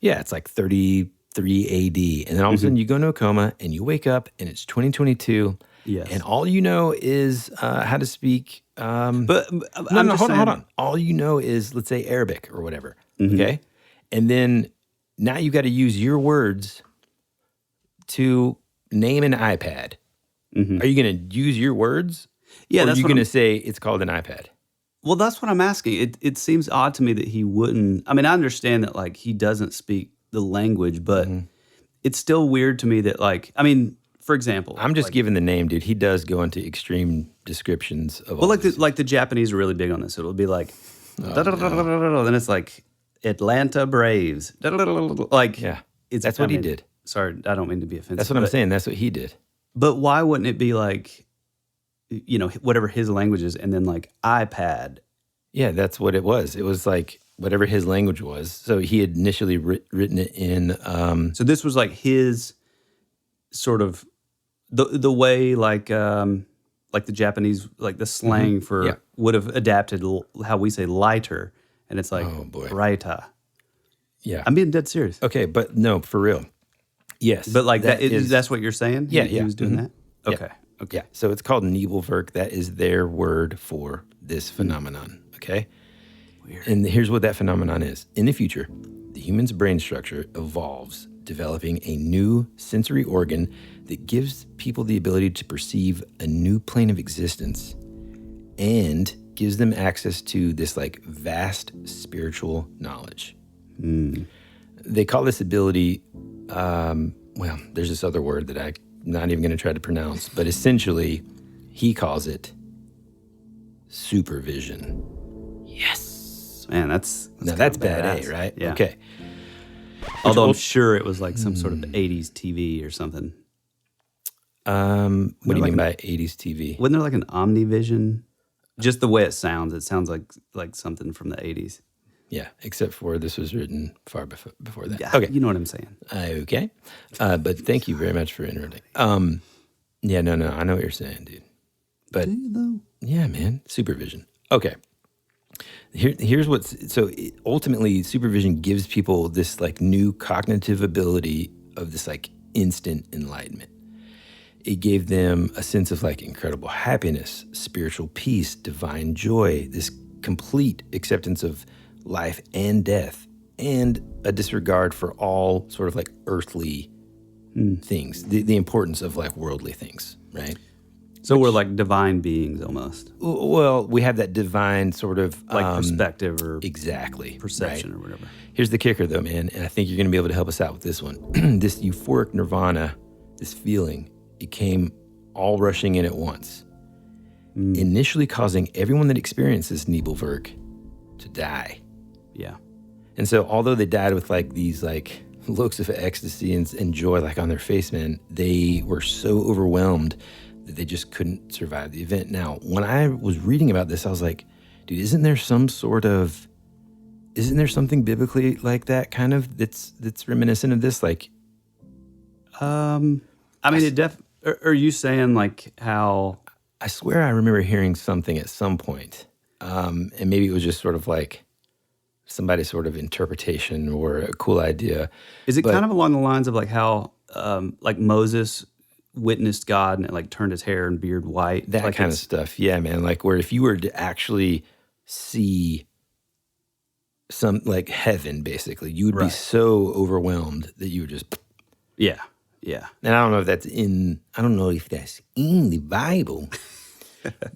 it's like 33 AD, and then all of a sudden you go into a coma and you wake up and it's 2022, and all you know is how to speak. But hold on. All you know is, let's say, Arabic or whatever. Okay, and then now you got to use your words to name an iPad. Are you going to use your words? Yeah, or are you going to say it's called an iPad? Well, that's what I'm asking. It seems odd to me that he wouldn't. I mean, I understand that like he doesn't speak the language, but it's still weird to me that for example, I'm just giving the name, dude. He does go into extreme descriptions of. Well, like the Japanese are really big on this. It'll be like, then it's like Atlanta Braves. Like, that's what he did. Sorry, I don't mean to be offensive. That's what I'm saying. That's what he did. But why wouldn't it be like, whatever his language is, and then like iPad? Yeah, that's what it was. It was like whatever his language was. So he had initially written it in. So this was like his sort of the way like the Japanese, like the slang for would have adapted how we say lighter, and it's like raita. Yeah, I'm being dead serious. Okay, but no, for real. Yes. But like that's what you're saying? Yeah, he was doing that? Okay. Yeah. Okay. Yeah. So it's called Nebelwerk. That is their word for this phenomenon. Okay? Weird. And here's what that phenomenon is. In the future, the human's brain structure evolves, developing a new sensory organ that gives people the ability to perceive a new plane of existence and gives them access to this like vast spiritual knowledge. They call this ability there's this other word that I'm not even going to try to pronounce, but essentially he calls it supervision. Yes. Man, that's bad, right? Yeah. Okay. Although I'm sure it was like some sort of 80s TV or something. What do you mean by 80s TV? Wasn't there like an Omnivision? Just the way it sounds like something from the 80s. Yeah, except for this was written far before that. Yeah, okay. You know what I'm saying. Okay. But thank you very much for interrupting. No, I know what you're saying, dude. But, do you though? Yeah, man, supervision. Okay. Here's ultimately supervision gives people this like new cognitive ability of this like instant enlightenment. It gave them a sense of like incredible happiness, spiritual peace, divine joy, this complete acceptance of life and death, and a disregard for all sort of like earthly things, the importance of like worldly things, right? So we're like divine beings almost. Well, we have that divine sort of like perspective or exactly perception right? or whatever. Here's the kicker though, man, and I think you're going to be able to help us out with this one. This euphoric nirvana, this feeling, it came all rushing in at once, initially causing everyone that experiences Nebelwerk to die. Yeah. And so although they died with like these like looks of ecstasy and joy like on their face, man, they were so overwhelmed that they just couldn't survive the event. Now, when I was reading about this, I was like, dude, isn't there something biblically like that kind of that's reminiscent of this? Like, I mean, are you saying like how? I swear I remember hearing something at some point, and maybe it was just sort of like somebody's sort of interpretation or a cool idea. Is it kind of along the lines of like how like Moses witnessed God and it like turned his hair and beard white? That like kind of stuff. Yeah, man. Like where if you were to actually see some like heaven, basically, you would be so overwhelmed that you would just. Yeah. Yeah. And I don't know if that's in the Bible,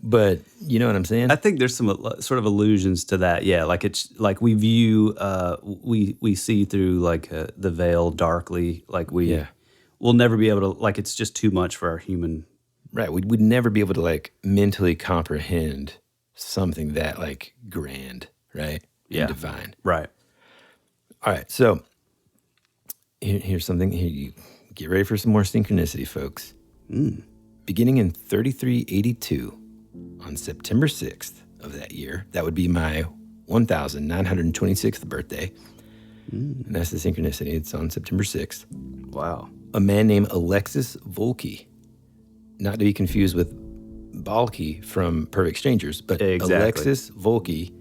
but you know what I'm saying? I think there's some sort of allusions to that. Yeah. Like it's like we view, we see through like the veil darkly. Like we'll never be able to, like it's just too much for our human. Right. We'd never be able to like mentally comprehend something that like grand, right? Yeah. And divine. Right. All right. So here's something. Here you get ready for some more synchronicity, folks. Beginning in 3382, on September 6th of that year, that would be my 1926th birthday. And that's the synchronicity. It's on September 6th. Wow. A man named Alexis Volkey, not to be confused with Balky from Perfect Strangers, but Exactly. Alexis Volkey,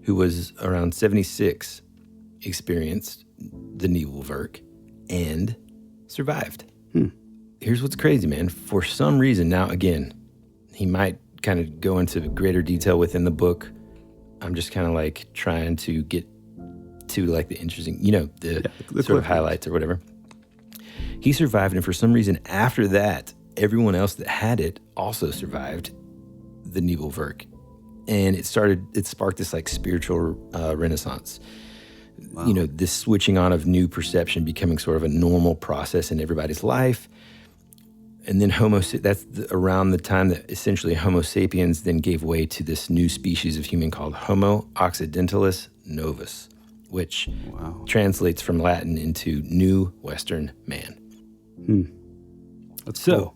who was around 76, experienced the Nebelwerk and survived. Here's what's crazy, man. For some reason, now again, he might kind of go into greater detail within the book. I'm just kind of like trying to get to like the interesting, the sort of highlights or whatever. He survived, and for some reason after that, everyone else that had it also survived the Nebelwerk. And it sparked this like spiritual renaissance. Wow. This switching on of new perception becoming sort of a normal process in everybody's life. And then around the time that essentially Homo sapiens then gave way to this new species of human called Homo occidentalis novus, which translates from Latin into New Western Man. That's cool.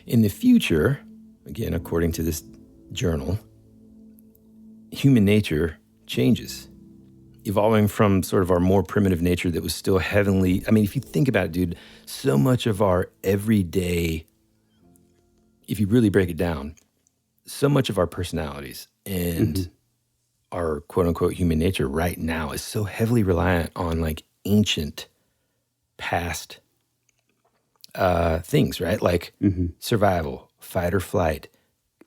In the future, again, according to this journal, human nature changes, evolving from sort of our more primitive nature that was still heavenly. I mean, if you think about it, dude, so much of our everyday, if you really break it down, so much of our personalities and our quote unquote human nature right now is so heavily reliant on like ancient past things, right? Like survival, fight or flight.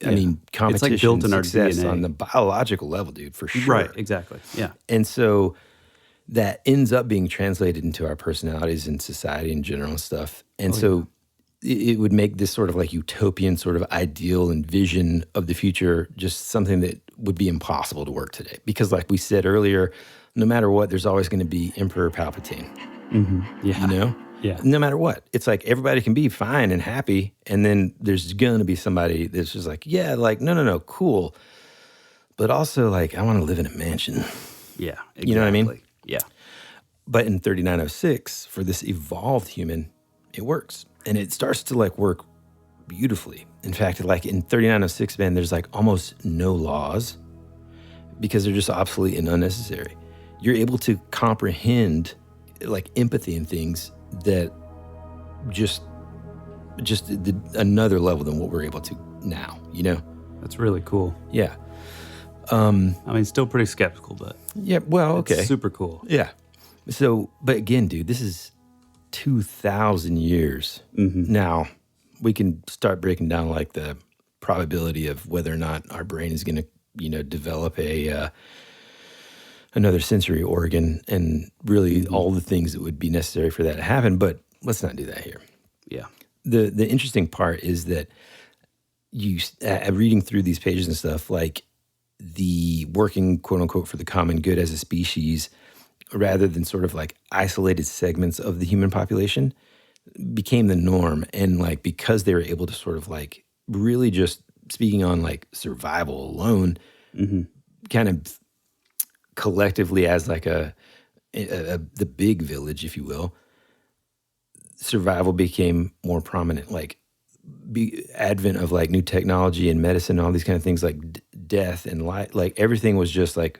I mean, competition, it's like built in our success DNA. on the biological level, dude, for sure. Right, exactly. Yeah. And so that ends up being translated into our personalities and society in general and stuff. And it would make this sort of like utopian sort of ideal and vision of the future just something that would be impossible to work today. Because like we said earlier, no matter what, there's always going to be Emperor Palpatine. Yeah. Yeah. No matter what. It's like everybody can be fine and happy, and then there's going to be somebody that's just like, yeah, like, no, cool. But also, like, I want to live in a mansion. Yeah. Exactly. You know what I mean? Yeah. But in 3906, for this evolved human, it works. And it starts to, like, work beautifully. In fact, like, in 3906, man, there's, like, almost no laws because they're just obsolete and unnecessary. You're able to comprehend, like, empathy and things that just another level than what we're able to now, That's really cool. Yeah. I mean, still pretty skeptical, but yeah, well, okay. It's super cool. Yeah. So, but again, dude, this is 2,000 years. Now, we can start breaking down like the probability of whether or not our brain is going to, develop another sensory organ and really all the things that would be necessary for that to happen. But let's not do that here. Yeah. The interesting part is that you reading through these pages and stuff, like the working quote unquote for the common good as a species, rather than sort of like isolated segments of the human population, became the norm. And like because they were able to sort of like really just speaking on like survival alone, kind of collectively as like the big village, if you will, survival became more prominent. Like advent of like new technology and medicine and all these kind of things, like death and life, like everything was just like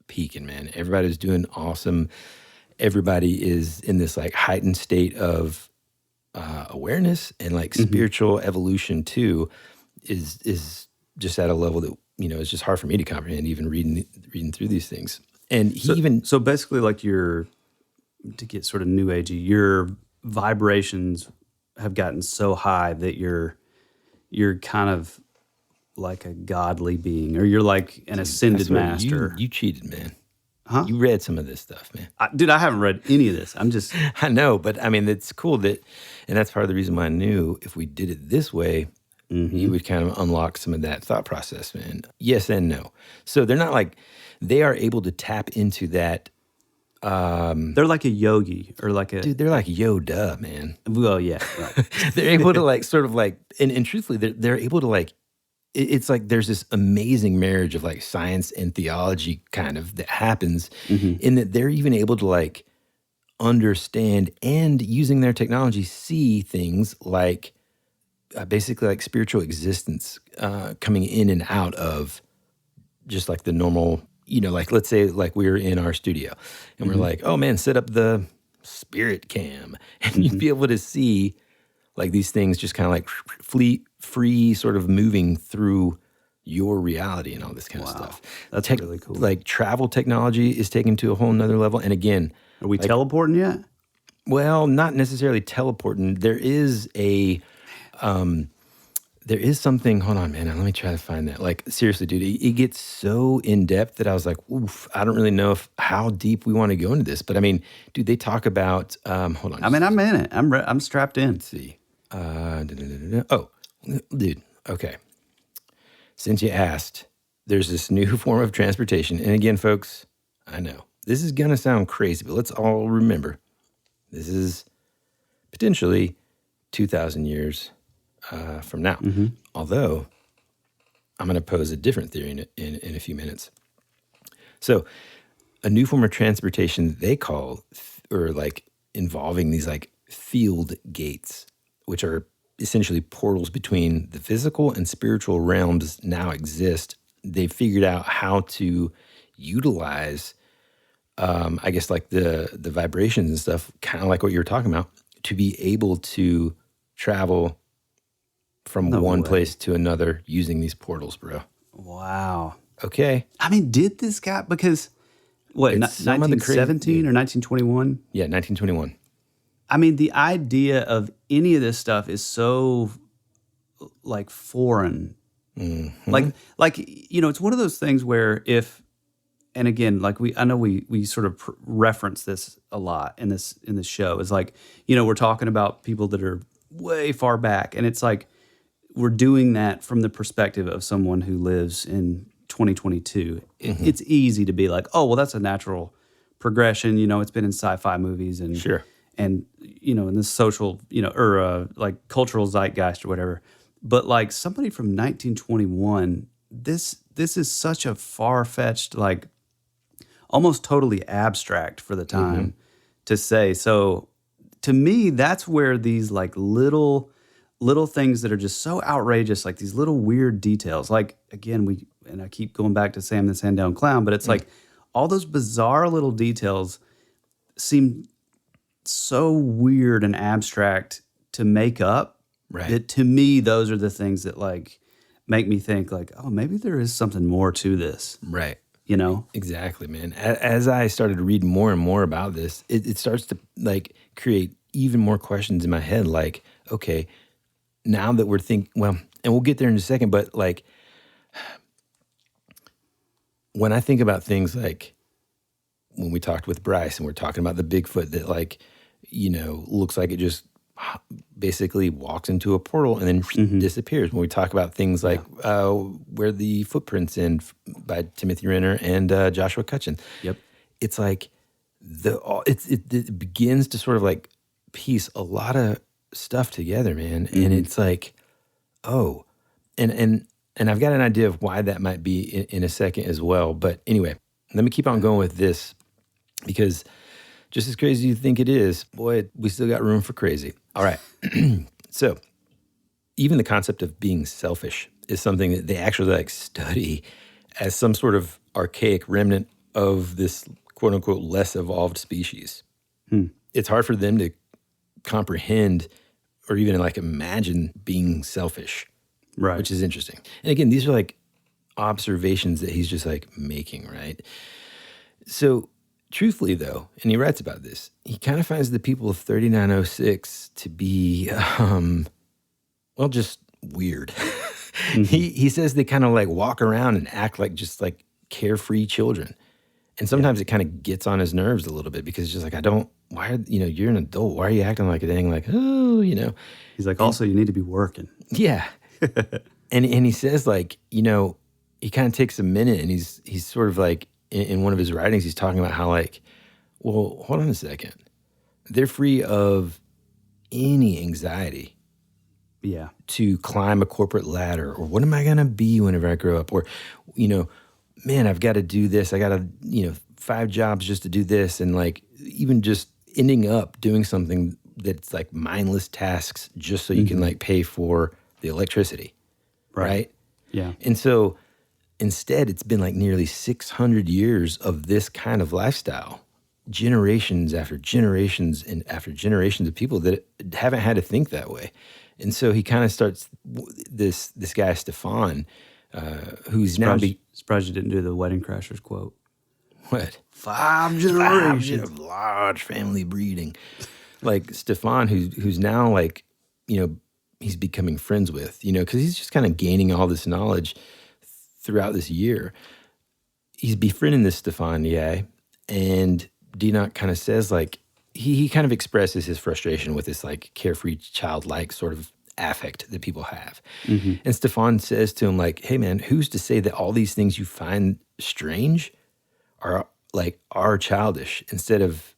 peaking, man. Everybody's doing awesome. Everybody is in this like heightened state of awareness, and like spiritual evolution too is just at a level that, it's just hard for me to comprehend even reading through these things. And he so basically, like to get sort of new agey, your vibrations have gotten so high that you're kind of like a godly being, or you're like an ascended master. You cheated, man. Huh? You read some of this stuff, man. Dude, I haven't read any of this. I'm just... I know, but I mean, it's cool and that's part of the reason why I knew if we did it this way, you would kind of unlock some of that thought process, man. Yes and no. So they're not like, they are able to tap into that. They're like a yogi or like a... Dude, they're like Yoda, man. Well, yeah. Right. They're able to like sort of like, and truthfully, they're able to like, it's like there's this amazing marriage of like science and theology kind of that happens in that they're even able to like understand and using their technology see things like basically like spiritual existence coming in and out of just like the normal, like let's say like we're in our studio and we're like, oh man, set up the spirit cam and you'd be able to see like these things just kind of like free sort of moving through your reality and all this kind of stuff. That's really cool. Like travel technology is taken to a whole nother level. And again, are we teleporting yet? Well, not necessarily teleporting. There is something, hold on, man. Let me try to find that. Like, seriously, dude, it gets so in-depth that I was like, oof, I don't really know how deep we want to go into this. But I mean, dude, they talk about, hold on. I mean, I'm in it. I'm strapped in. Let's see. Oh, dude, okay. Since you asked, there's this new form of transportation. And again, folks, I know this is going to sound crazy, but let's all remember this is potentially 2,000 years from now. Although I'm going to pose a different theory in a few minutes. So a new form of transportation they call, or like involving these like field gates, which are essentially portals between the physical and spiritual realms now exist. They've figured out how to utilize, I guess, like the vibrations and stuff, kind of like what you were talking about, to be able to travel from one place to another using these portals, bro. Wow. Okay. I mean, did this guy, because what, 1917 or 1921? Yeah, 1921. I mean, the idea of any of this stuff is so like foreign. Like, it's one of those things where and again, like I know we sort of reference this a lot in this show. It's like, we're talking about people that are way far back, and it's like we're doing that from the perspective of someone who lives in 2022. It's easy to be like, oh, well, that's a natural progression. It's been in sci-fi movies and sure. And, in this social, or like cultural zeitgeist or whatever. But like somebody from 1921, this is such a far-fetched, like almost totally abstract for the time to say. So to me, that's where these like little things that are just so outrageous, like these little weird details. Like, again, and I keep going back to Sam the Sandown Clown, but it's like all those bizarre little details seem so weird and abstract to make up, right? That to me, those are the things that like make me think like, oh, maybe there is something more to this, right? Exactly, man. As I started to read more and more about this, it starts to like create even more questions in my head. Like, okay, now that we're thinking, well, and we'll get there in a second, but like when I think about things like when we talked with Bryce and we're talking about the Bigfoot that like, looks like it just basically walks into a portal and then disappears. When we talk about things like where the footprints in by Timothy Renner and Joshua Cutchin. Yep. It's like it begins to sort of like piece a lot of stuff together, man. And it's like, oh, and I've got an idea of why that might be in a second as well. But anyway, let me keep on going with this because just as crazy as you think it is, boy, we still got room for crazy. All right. So even the concept of being selfish is something that they actually like study as some sort of archaic remnant of this quote unquote less evolved species. It's hard for them to comprehend or even like imagine being selfish, right? Which is interesting. And again, these are like observations that he's just like making, right? So, truthfully, though, and he writes about this, he kind of finds the people of 3906 to be, just weird. He says they kind of like walk around and act like just like carefree children. And sometimes it kind of gets on his nerves a little bit because it's just like, you're an adult. Why are you acting like a dang, like, He's like, also, you need to be working. Yeah. and he says like, he kind of takes a minute and he's sort of like, in one of his writings, he's talking about how like, well, hold on a second. They're free of any anxiety. Yeah. To climb a corporate ladder, or what am I going to be whenever I grow up? Or, man, I've got to do this. I got to, 5 jobs just to do this. And like, even just ending up doing something that's like mindless tasks just so you can like pay for the electricity. Right? Yeah. And so instead, it's been like nearly 600 years of this kind of lifestyle, generations after generations and after generations of people that haven't had to think that way. And so he kind of starts this guy, Stefan, who's now... Surprised you didn't do the Wedding Crashers quote. What? 5 generations. of large family breeding. Like Stefan, who's now like, he's becoming friends with, because he's just kind of gaining all this knowledge throughout this year. He's befriending this Stefan guy, and Dienach kind of says like, he kind of expresses his frustration with this like carefree childlike sort of affect that people have. And Stefan says to him like, hey man, who's to say that all these things you find strange are childish instead of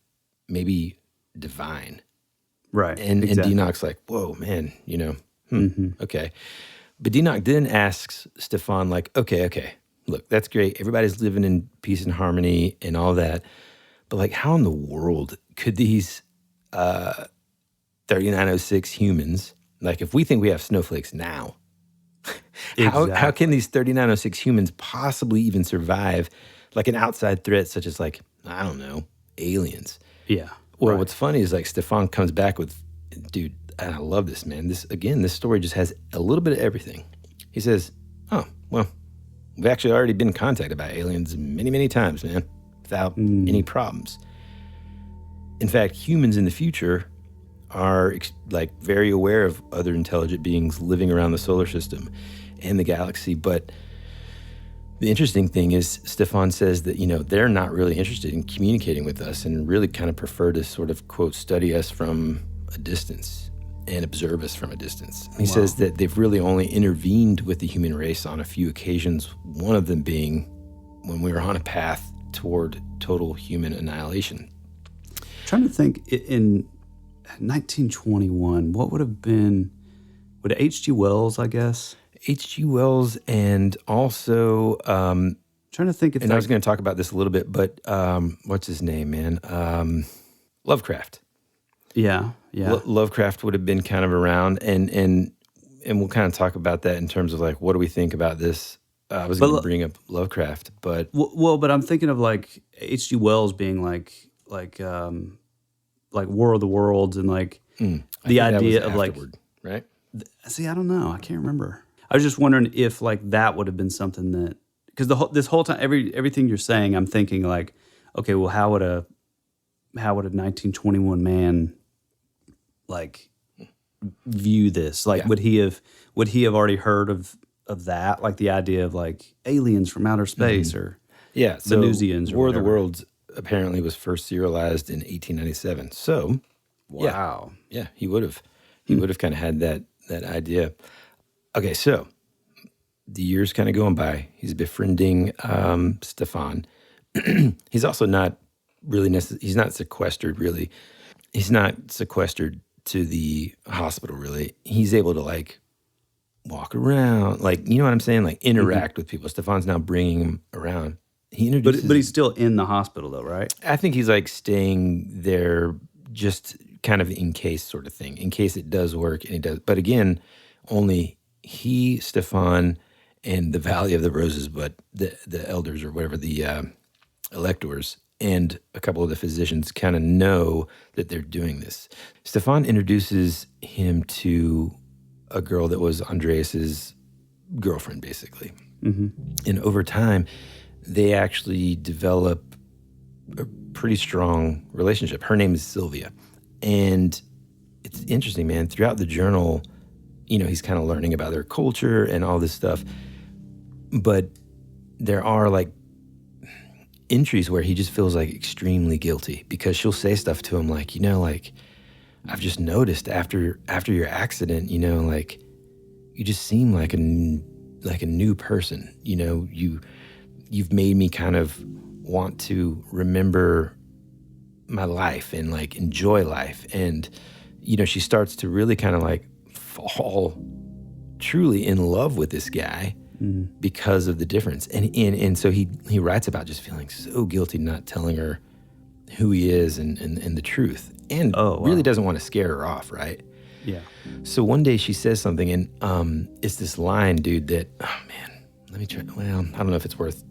maybe divine. Right. And Dienach's like, whoa, man, okay. But Dienach then asks Stefan like, okay, look, that's great. Everybody's living in peace and harmony and all that. But like, how in the world could these 3906 humans, like if we think we have snowflakes now, how can these 3906 humans possibly even survive like an outside threat such as like, I don't know, aliens? Yeah. Well, what's funny is like Stefan comes back with, dude, and I love this, man. This story just has a little bit of everything. He says, oh, well, we've actually already been contacted by aliens many, many times, man, without any problems. In fact, humans in the future are like very aware of other intelligent beings living around the solar system and the galaxy. But the interesting thing is Stefan says that, they're not really interested in communicating with us and really kind of prefer to sort of, quote, study us from a distance and observe us from a distance. He says that they've really only intervened with the human race on a few occasions, one of them being when we were on a path toward total human annihilation. I'm trying to think, in 1921, what would have been, would H.G. Wells, I guess? H.G. Wells, and also... trying to think if... And I was going to talk about this a little bit, but what's his name, man? Lovecraft. Yeah. Lovecraft would have been kind of around, and we'll kind of talk about that in terms of like, what do we think about this? I was going to bring up Lovecraft, but... Well, but I'm thinking of like H.G. Wells being like War of the Worlds and like the idea of like... Right? See, I don't know. I can't remember. I was just wondering if like that would have been something that... Because this whole time, everything you're saying, I'm thinking like, okay, well, how would a 1921 man like view this? Like, would he have already heard of that? Like the idea of like aliens from outer space or Venusians or War of the Worlds apparently was first serialized in 1897. So, wow, yeah, he would have kind of had that idea. Okay, so the years kind of going by. He's befriending Stefan. He's also not really he's not sequestered really. He's not sequestered to the hospital really. He's able to like walk around, like, you know what I'm saying? Like interact with people. Stefan's now bringing him around. He introduces, but he's still in the hospital though, right? I think he's like staying there just kind of in case sort of thing, in case it does work, and it does. But again, only he, Stefan, and the Valley of the Roses, but the elders or whatever, the electors, and a couple of the physicians kind of know that they're doing this. Stefan introduces him to a girl that was Andreas's girlfriend, basically. And over time, they actually develop a pretty strong relationship. Her name is Sylvia. And it's interesting, man. Throughout the journal, he's kind of learning about their culture and all this stuff. But there are like entries where he just feels like extremely guilty because she'll say stuff to him like, I've just noticed after your accident, like you just seem like a new person. You've made me kind of want to remember my life and like enjoy life. And, she starts to really kind of like fall truly in love with this guy because of the difference. And so he writes about just feeling so guilty not telling her who he is and the truth. And really doesn't want to scare her off, right? Yeah. So one day she says something, and it's this line, dude, that, oh man, let me try. Well, I don't know if it's worth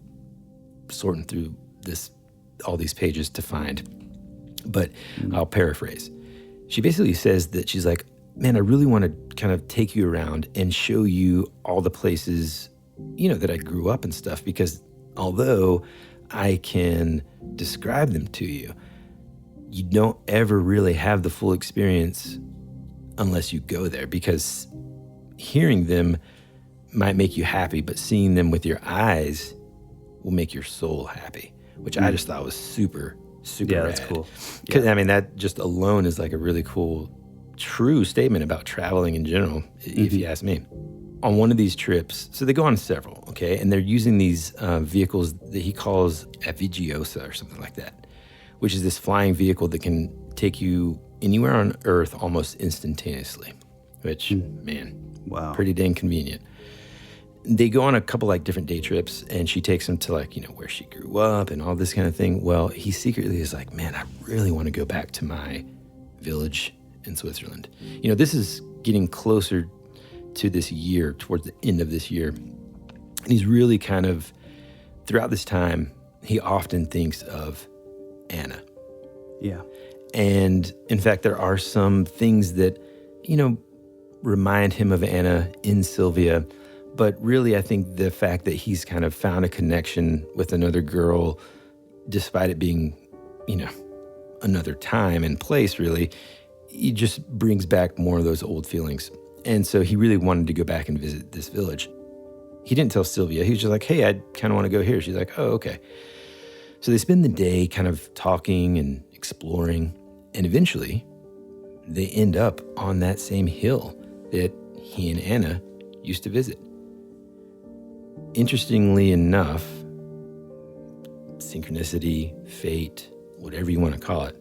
sorting through all these pages to find, but I'll paraphrase. She basically says that she's like, man, I really want to kind of take you around and show you all the places, that I grew up and stuff, because although I can describe them to you, you don't ever really have the full experience unless you go there, because hearing them might make you happy, but seeing them with your eyes will make your soul happy, which I just thought was super, super rad. That's cool. Because that just alone is like a really cool, true statement about traveling in general, if you ask me. On one of these trips, so they go on several, okay, and they're using these vehicles that he calls Avigiosa or something like that, which is this flying vehicle that can take you anywhere on Earth almost instantaneously, which, man, wow, pretty dang convenient. They go on a couple like different day trips, and she takes him to like, where she grew up and all this kind of thing. Well, he secretly is like, man, I really want to go back to my village in Switzerland. This is getting closer to this year, towards the end of this year. And he's really kind of, throughout this time, he often thinks of Anna. Yeah. And in fact, there are some things that, remind him of Anna in Sylvia. But really, I think the fact that he's kind of found a connection with another girl, despite it being, another time and place, really, it just brings back more of those old feelings. And so he really wanted to go back and visit this village. He didn't tell Sylvia. He was just like, hey, I kind of want to go here. She's like, oh, okay. So they spend the day kind of talking and exploring. And eventually, they end up on that same hill that he and Anna used to visit. Interestingly enough, synchronicity, fate, whatever you want to call it,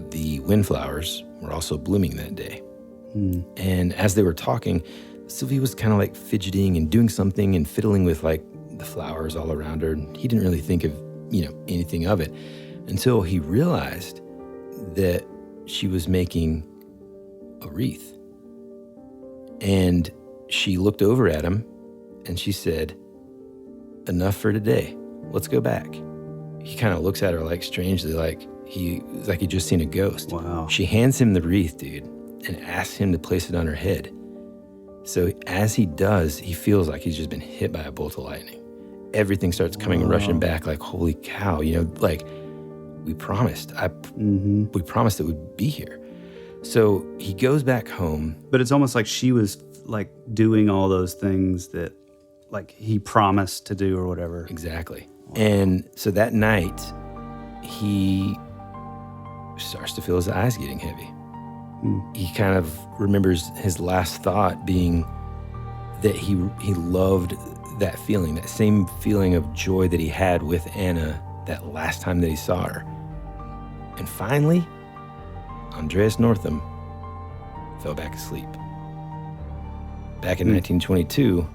the windflowers were also blooming that day. And as they were talking, Sylvia was kind of like fidgeting and doing something and fiddling with like the flowers all around her. And he didn't really think of, anything of it until he realized that she was making a wreath. And she looked over at him and she said, enough for today. Let's go back. He kind of looks at her like strangely, like he'd just seen a ghost. Wow. She hands him the wreath, dude, and asks him to place it on her head. So as he does, he feels like he's just been hit by a bolt of lightning. Everything starts coming rushing back like, holy cow, like we promised. We promised that we'd be here. So he goes back home. But it's almost like she was like doing all those things that like he promised to do or whatever. Exactly. Wow. And so that night, he starts to feel his eyes getting heavy. He kind of remembers his last thought being that he loved that feeling, that same feeling of joy that he had with Anna that last time that he saw her. And finally, Andreas Northam fell back asleep. Back in 1922,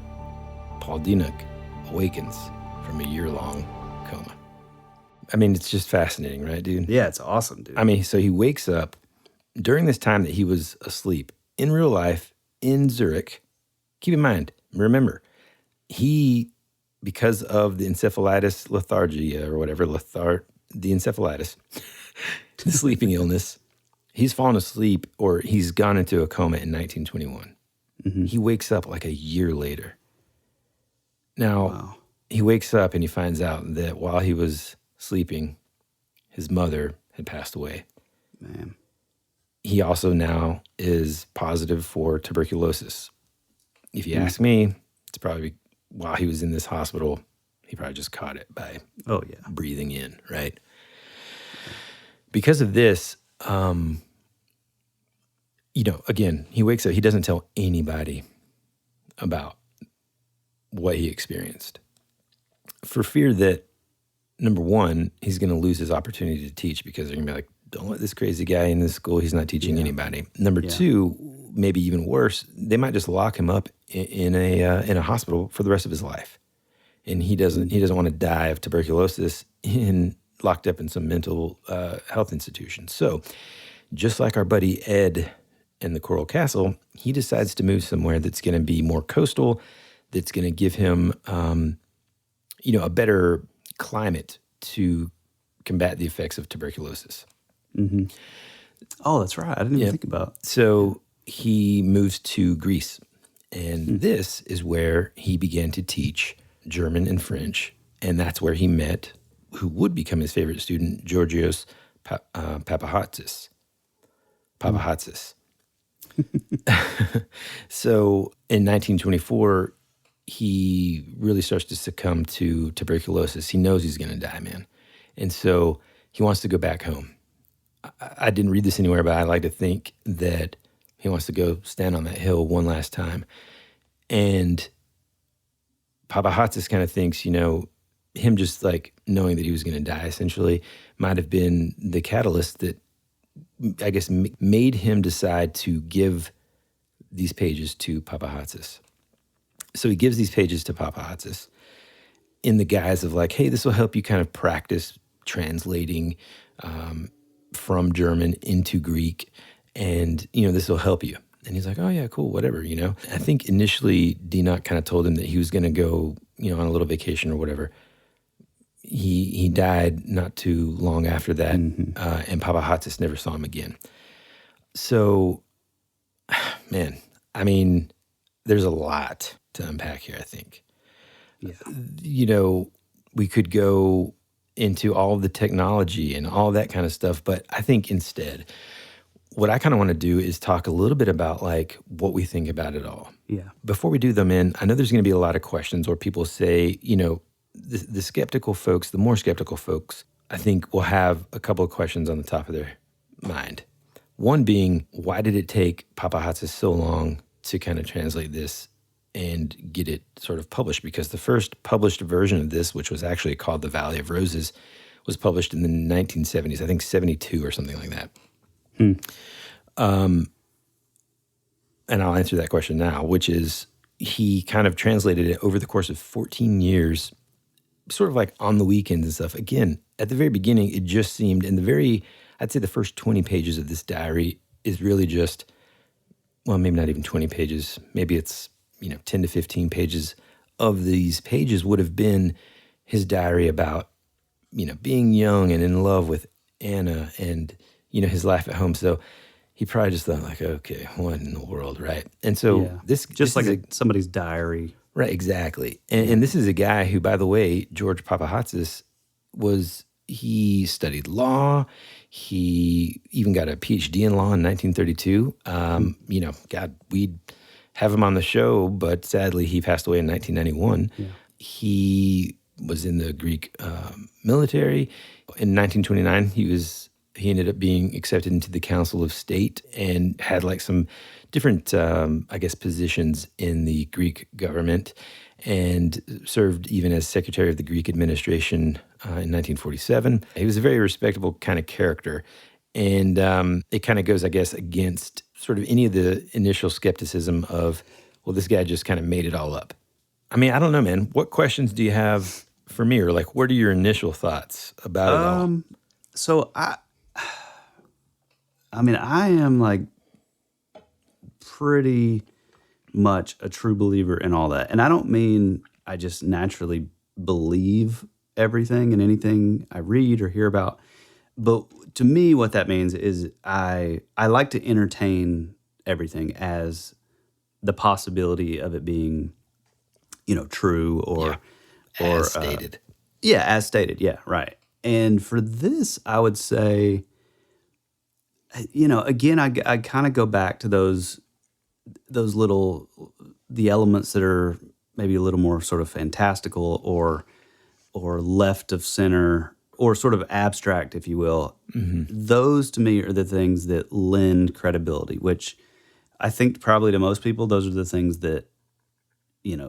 Paul Dienach awakens from a year-long coma. It's just fascinating, right, dude? Yeah, it's awesome, dude. So he wakes up during this time that he was asleep in real life in Zurich. Keep in mind, remember, he, because of the encephalitis lethargia or whatever, the encephalitis, the sleeping illness, he's fallen asleep or he's gone into a coma in 1921. He wakes up like a year later. Now, he wakes up and he finds out that while he was sleeping, his mother had passed away. Man. He also now is positive for tuberculosis. If you ask me, it's probably while he was in this hospital, he probably just caught it by breathing in, right? Because of this, again, he wakes up, he doesn't tell anybody about what he experienced for fear that, number one, he's going to lose his opportunity to teach because they're going to be like, don't let this crazy guy in this school. He's not teaching anybody. Number two, maybe even worse, they might just lock him up in a hospital for the rest of his life. And he doesn't want to die of tuberculosis locked up in some mental health institution. So just like our buddy Ed in the Coral Castle, he decides to move somewhere that's going to be more coastal, that's going to give him, a better climate to combat the effects of tuberculosis. Mm-hmm. Oh, that's right. I didn't even think about it. So he moves to Greece, and this is where he began to teach German and French, and that's where he met who would become his favorite student, Georgios Papachatzis. So in 1924, he really starts to succumb to tuberculosis. He knows he's going to die, man. And so he wants to go back home. I didn't read this anywhere, but I like to think that he wants to go stand on that hill one last time. And Papachatzis kind of thinks, him just like knowing that he was going to die essentially might have been the catalyst that I guess made him decide to give these pages to Papachatzis. So he gives these pages to Papachatzis in the guise of like, hey, this will help you kind of practice translating from German into Greek, and, this will help you. And he's like, oh, yeah, cool, whatever, I think initially Dienach kind of told him that he was going to go, on a little vacation or whatever. He died not too long after that, and Papachatzis never saw him again. So, man, there's a lot to unpack here, I think. Yeah. We could go into all of the technology and all that kind of stuff, but I think instead, what I kind of want to do is talk a little bit about like what we think about it all. Yeah. Before we do them in, I know there's going to be a lot of questions where people say, the skeptical folks, the more skeptical folks, I think will have a couple of questions on the top of their mind. One being, why did it take Papachatzis so long to kind of translate this and get it sort of published? Because the first published version of this, which was actually called The Valley of Roses, was published in the 1970s, I think 72 or something like that. And I'll answer that question now, which is he kind of translated it over the course of 14 years, sort of like on the weekends and stuff. Again, at the very beginning, it just seemed I'd say the first 20 pages of this diary is really just, well, maybe not even 20 pages. Maybe it's, 10 to 15 pages of these pages would have been his diary about, being young and in love with Anna and, his life at home. So he probably just thought like, okay, what in the world, right? And so this like somebody's diary. Right, exactly. And this is a guy who, by the way, George Papachatzis he studied law. He even got a PhD in law in 1932. God, we'd have him on the show, but sadly he passed away in 1991. Yeah. He was in the Greek military. In 1929, he ended up being accepted into the Council of State and had like some different, positions in the Greek government, and served even as secretary of the Greek administration in 1947. He was a very respectable kind of character, and it kind of goes, I guess, against sort of any of the initial skepticism of, well, this guy just kind of made it all up. I don't know, man. What questions do you have for me, or like, what are your initial thoughts about it all? So I am like pretty much a true believer in all that. And I don't mean I just naturally believe everything and anything I read or hear about. But to me, what that means is I like to entertain everything as the possibility of it being, true or as stated. As stated. Yeah, right. And for this, I would say, again, I kind of go back to those the elements that are maybe a little more sort of fantastical or left of center or sort of abstract, if you will. Mm-hmm. Those to me are the things that lend credibility, which I think probably to most people, those are the things that,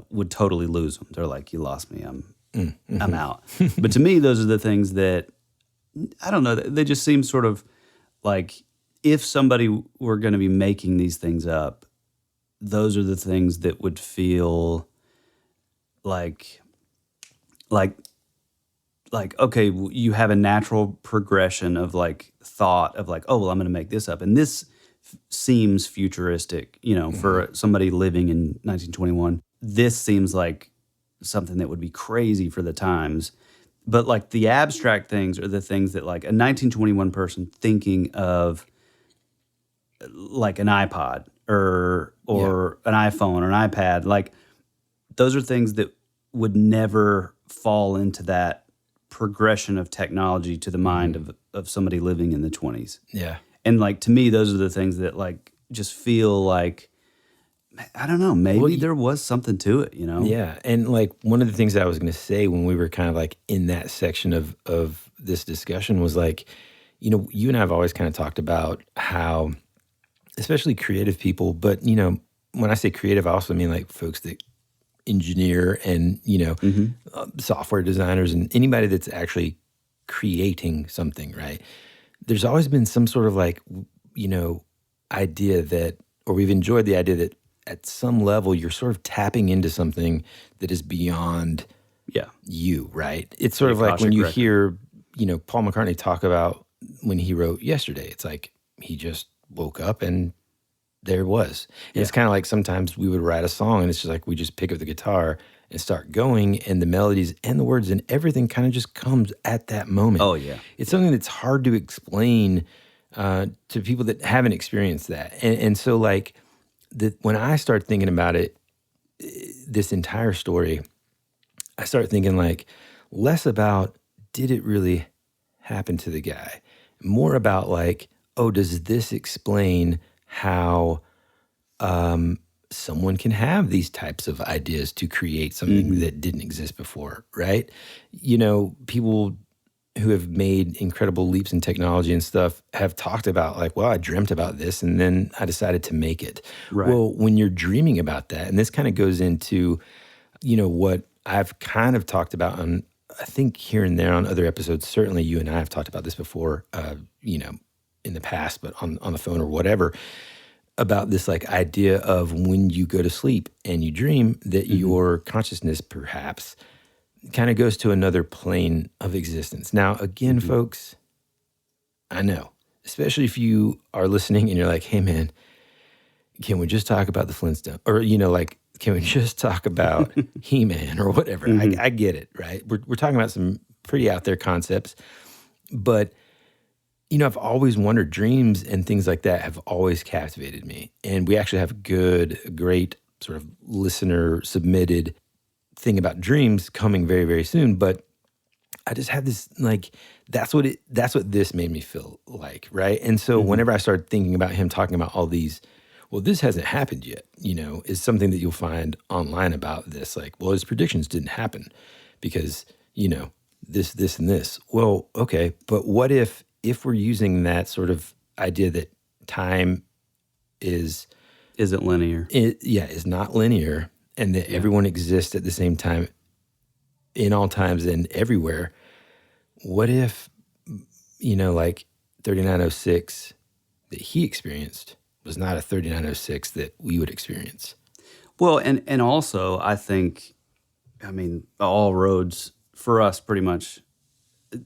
would totally lose them. They're like, you lost me. I'm out. But to me, those are the things that, I don't know, they just seem sort of like if somebody were going to be making these things up, those are the things that would feel like okay, you have a natural progression of like thought of like, oh, well, I'm going to make this up. And this seems futuristic, for somebody living in 1921. This seems like something that would be crazy for the times. But like the abstract things are the things that like a 1921 person thinking of like an iPod or an iPhone or an iPad, like those are things that would never fall into that progression of technology to the mind of somebody living in the 20s. Yeah. And like to me, those are the things that like just feel like, I don't know, maybe there was something to it, Yeah. And like one of the things that I was going to say when we were kind of like in that section of this discussion was like, you and I have always kind of talked about how, especially creative people, but, when I say creative, I also mean like folks that engineer and, software designers and anybody that's actually creating something, right? There's always been some sort of like, idea that, or we've enjoyed the idea that at some level you're sort of tapping into something that is beyond you, right? It's sort of like when you hear, Paul McCartney talk about when he wrote Yesterday, it's like he just woke up and there it was. And it's kind of like sometimes we would write a song and it's just like we just pick up the guitar and start going and the melodies and the words and everything kind of just comes at that moment. Oh, yeah. It's something that's hard to explain to people that haven't experienced that. And so like when I start thinking about it, this entire story, I start thinking like less about did it really happen to the guy? More about like, oh, does this explain how someone can have these types of ideas to create something that didn't exist before, right? People who have made incredible leaps in technology and stuff have talked about like, well, I dreamt about this and then I decided to make it. Right. Well, when you're dreaming about that, and this kind of goes into, what I've kind of talked about on, I think here and there on other episodes, certainly you and I have talked about this before, in the past, but on the phone or whatever, about this like idea of when you go to sleep and you dream that your consciousness perhaps kind of goes to another plane of existence. Now, again, folks, I know, especially if you are listening and you're like, hey man, can we just talk about the Flintstones? Or, can we just talk about He-Man or whatever? I get it, right? We're talking about some pretty out there concepts, but I've always wondered, dreams and things like that have always captivated me. And we actually have a great sort of listener submitted thing about dreams coming very, very soon. But I just had this, like, that's what this made me feel like, right? And so whenever I started thinking about him talking about all these, well, this hasn't happened yet, is something that you'll find online about this. Like, well, his predictions didn't happen because, this, and this. Well, okay, but what if we're using that sort of idea that time isn't linear. Is not linear, and that everyone exists at the same time in all times and everywhere. What if, like 3906 that he experienced was not a 3906 that we would experience? Well, and also I think, all roads for us pretty much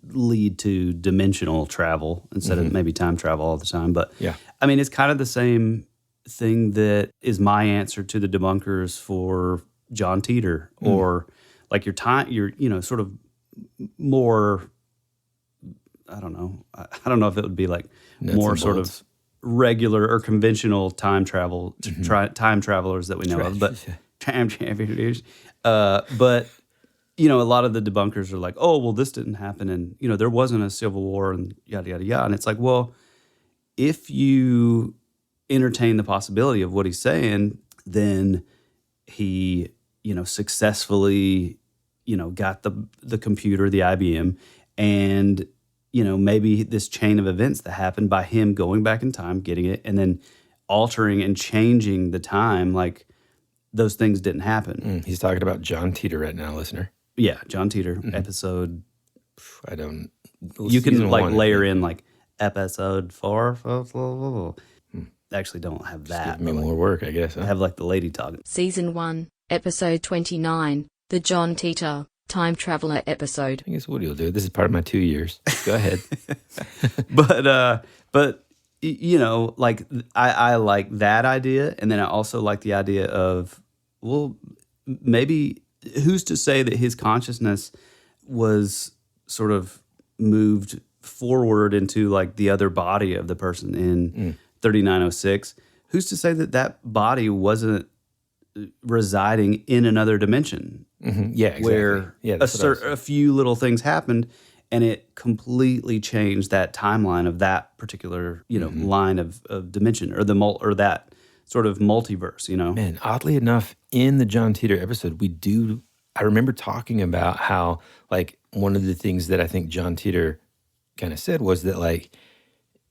lead to dimensional travel instead of maybe time travel all the time. But it's kind of the same thing that is my answer to the debunkers for John Teeter or like your sort of more, I don't know if it would be like nuts more and sort bolts. of regular or conventional time travel, time travelers that we know of, but time travelers. But a lot of the debunkers are like, oh, well, this didn't happen, and there wasn't a civil war, and yada yada yada. And it's like, well, if you entertain the possibility of what he's saying, then he successfully got the computer, the IBM, and maybe this chain of events that happened by him going back in time, getting it, and then altering and changing the time, like those things didn't happen. He's talking about John Teeter right now, listener. Yeah, John Teeter, episode. I don't. You can layer in like episode 4. Actually, don't have that. Give me more work, I guess. Huh? Have like the lady talking. Season 1, episode 29, the John Teeter time traveler episode. I guess Woody will do it. This is part of my 2 years. Go ahead. But like I like that idea, and then I also like the idea of, well, maybe who's to say that his consciousness was sort of moved forward into like the other body of the person in 3906? Who's to say that body wasn't residing in another dimension? Mm-hmm. Yeah, exactly. Where a few little things happened, and it completely changed that timeline of that particular line of dimension, or that sort of multiverse. Man, oddly enough, in the John Teeter episode, I remember talking about how like one of the things that I think John Teeter kind of said was that like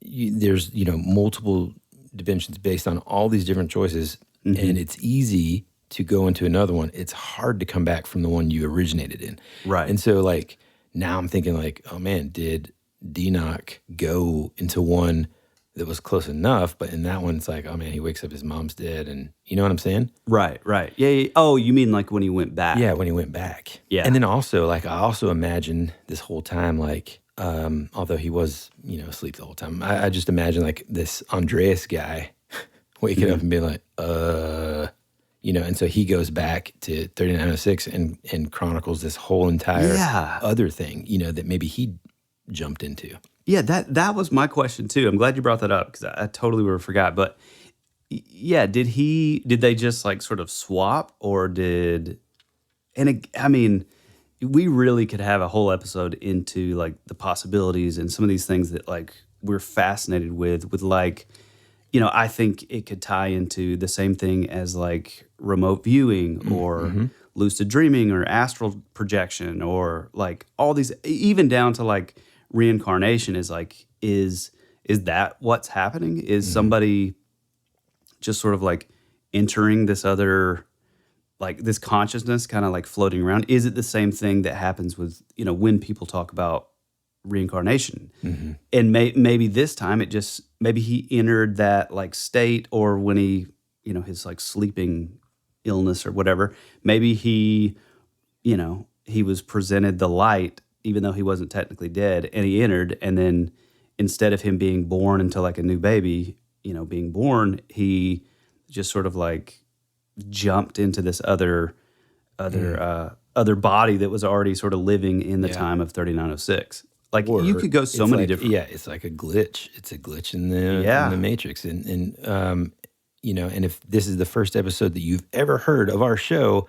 there's multiple dimensions based on all these different choices, and it's easy to go into another one. It's hard to come back from the one you originated in. Right. And so like now I'm thinking like, oh man, did Dienach go into one that was close enough? But in that one, it's like, oh man, he wakes up, his mom's dead, and you know what I'm saying? Right. Yeah. Oh, you mean like when he went back? Yeah, when he went back. Yeah. And then also, like, I also imagine this whole time, like, although he was, asleep the whole time, I just imagine like this Andreas guy waking up and being like, and so he goes back to 3906 and chronicles this whole entire other thing, that maybe he jumped into. Yeah, that was my question too. I'm glad you brought that up because I totally would have forgot. But yeah, did they just like sort of swap, or I mean, we really could have a whole episode into like the possibilities and some of these things that like we're fascinated with like, I think it could tie into the same thing as like remote viewing or lucid dreaming or astral projection, or like all these, even down to like reincarnation is like, is that what's happening? Is somebody just sort of like entering this other, like this consciousness kind of like floating around? Is it the same thing that happens with, when people talk about reincarnation? And maybe this time maybe he entered that like state, or when he, his like sleeping illness or whatever, maybe he, he was presented the light even though he wasn't technically dead, and he entered, and then instead of him being born into like a new baby, being born, he just sort of like jumped into this other body that was already sort of living in the time of 3906. Like, or you could go so many different. Yeah, it's like a glitch. It's a glitch in the Matrix, and and if this is the first episode that you've ever heard of our show,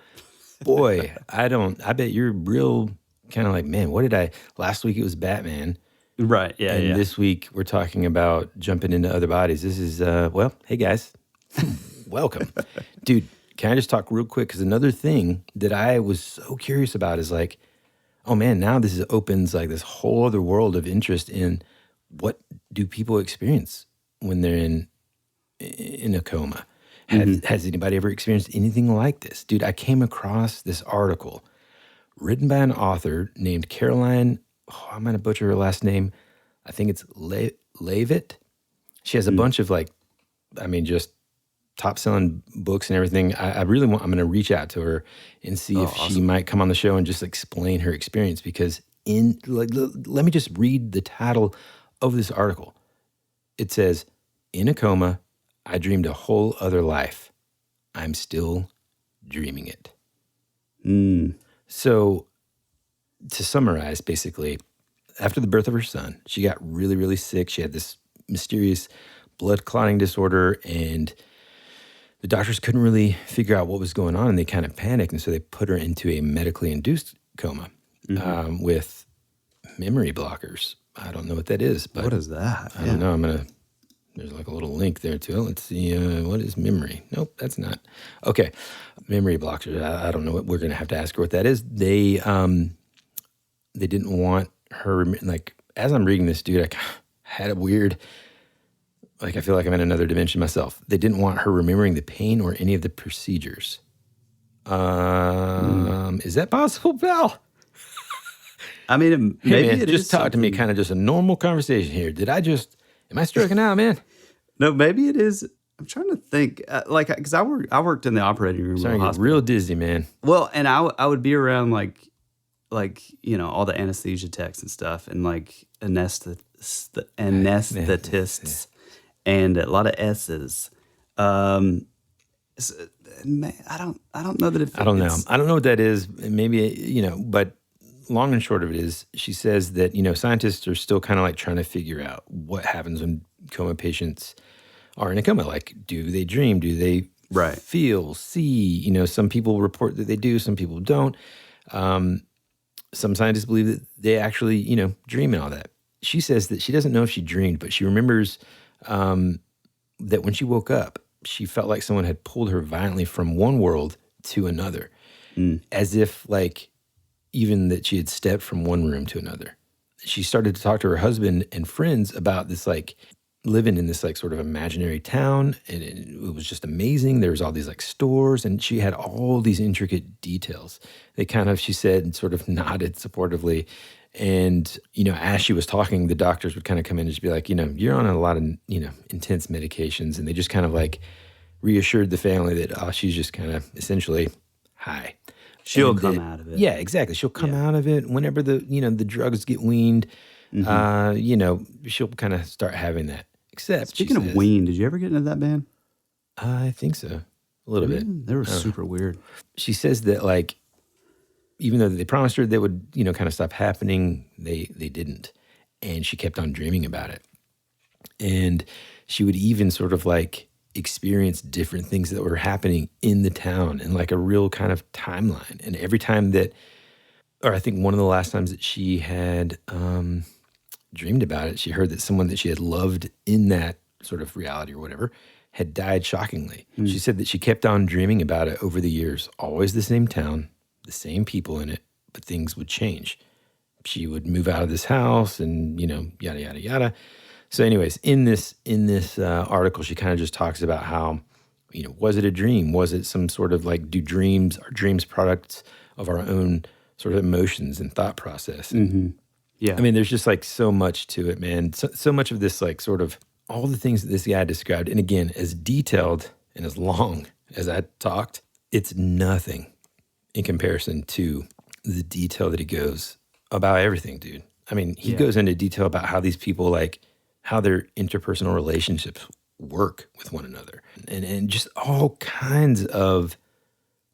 boy, I bet you're real kind of like, man, last week it was Batman. Right, yeah, and this week we're talking about jumping into other bodies. This is, hey guys, welcome. Dude, can I just talk real quick? Because another thing that I was so curious about is like, oh man, now this opens like this whole other world of interest in what do people experience when they're in a coma. Has anybody ever experienced anything like this? Dude, I came across this article written by an author named Caroline, I'm going to butcher her last name. I think it's Leavitt. She has a bunch of just top-selling books and everything. I'm going to reach out to her and see if she might come on the show and just explain her experience, because let me just read the title of this article. It says, "In a coma, I dreamed a whole other life. I'm still dreaming it." So, to summarize, basically, after the birth of her son, she got really, really sick. She had this mysterious blood clotting disorder, and the doctors couldn't really figure out what was going on, and they kind of panicked, and so they put her into a medically induced coma with memory blockers. I don't know what that is, but what is that? I don't know. There's like a little link there too. Let's see. What is memory? Nope, that's not. Okay. Memory blockers. I don't know what we're going to have to ask her what that is. They didn't want her, like, as I'm reading this, dude, I had a weird, like, I feel like I'm in another dimension myself. They didn't want her remembering the pain or any of the procedures. Is that possible, pal? I mean, maybe it just is talk to me, kind of just a normal conversation here. Am I striking out, man? No, maybe it is. I'm trying to think, because I worked in the operating room. Starting to get real dizzy, man. Well, and I would be around like all the anesthesia techs and stuff, and like anesthetists and a lot of S's. Man, I don't know that if I don't know. I don't know what that is. Maybe, but long and short of it is, she says that, scientists are still kind of like trying to figure out what happens when coma patients are in a coma. Like, do they dream? Do they feel, see? Some people report that they do, some people don't. Some scientists believe that they actually, dream and all that. She says that she doesn't know if she dreamed, but she remembers that when she woke up, she felt like someone had pulled her violently from one world to another, as if like even that she had stepped from one room to another. She started to talk to her husband and friends about this, like living in this like sort of imaginary town, and it was just amazing. There was all these like stores, and she had all these intricate details. They kind of, she said, sort of nodded supportively. And, as she was talking, the doctors would kind of come in and just be like, you're on a lot of, intense medications. And they just kind of like reassured the family that, she's just kind of essentially high. She'll come out of it. Yeah, exactly. She'll come out of it whenever the drugs get weaned. She'll kind of start having that. Except, speaking of weaned, did you ever get into that band? I think so. A little bit. They were super weird. She says that, like, even though they promised her they would, kind of stop happening, they didn't. And she kept on dreaming about it. And she would even sort of like experience different things that were happening in the town in like a real kind of timeline. And every time that, or I think one of the last times that she had dreamed about it, she heard that someone that she had loved in that sort of reality or whatever had died shockingly. She said that she kept on dreaming about it over the years, always the same town, the same people in it, but things would change. She would move out of this house and, yada, yada, yada. So anyways, in this article, she kind of just talks about how, was it a dream? Was it some sort of like, are dreams products of our own sort of emotions and thought process? Yeah. I mean, there's just like so much to it, man. So much of this, like sort of all the things that this guy described. And again, as detailed and as long as I talked, it's nothing in comparison to the detail that he goes about everything, dude. I mean, he goes into detail about how these people, like, how their interpersonal relationships work with one another, and just all kinds of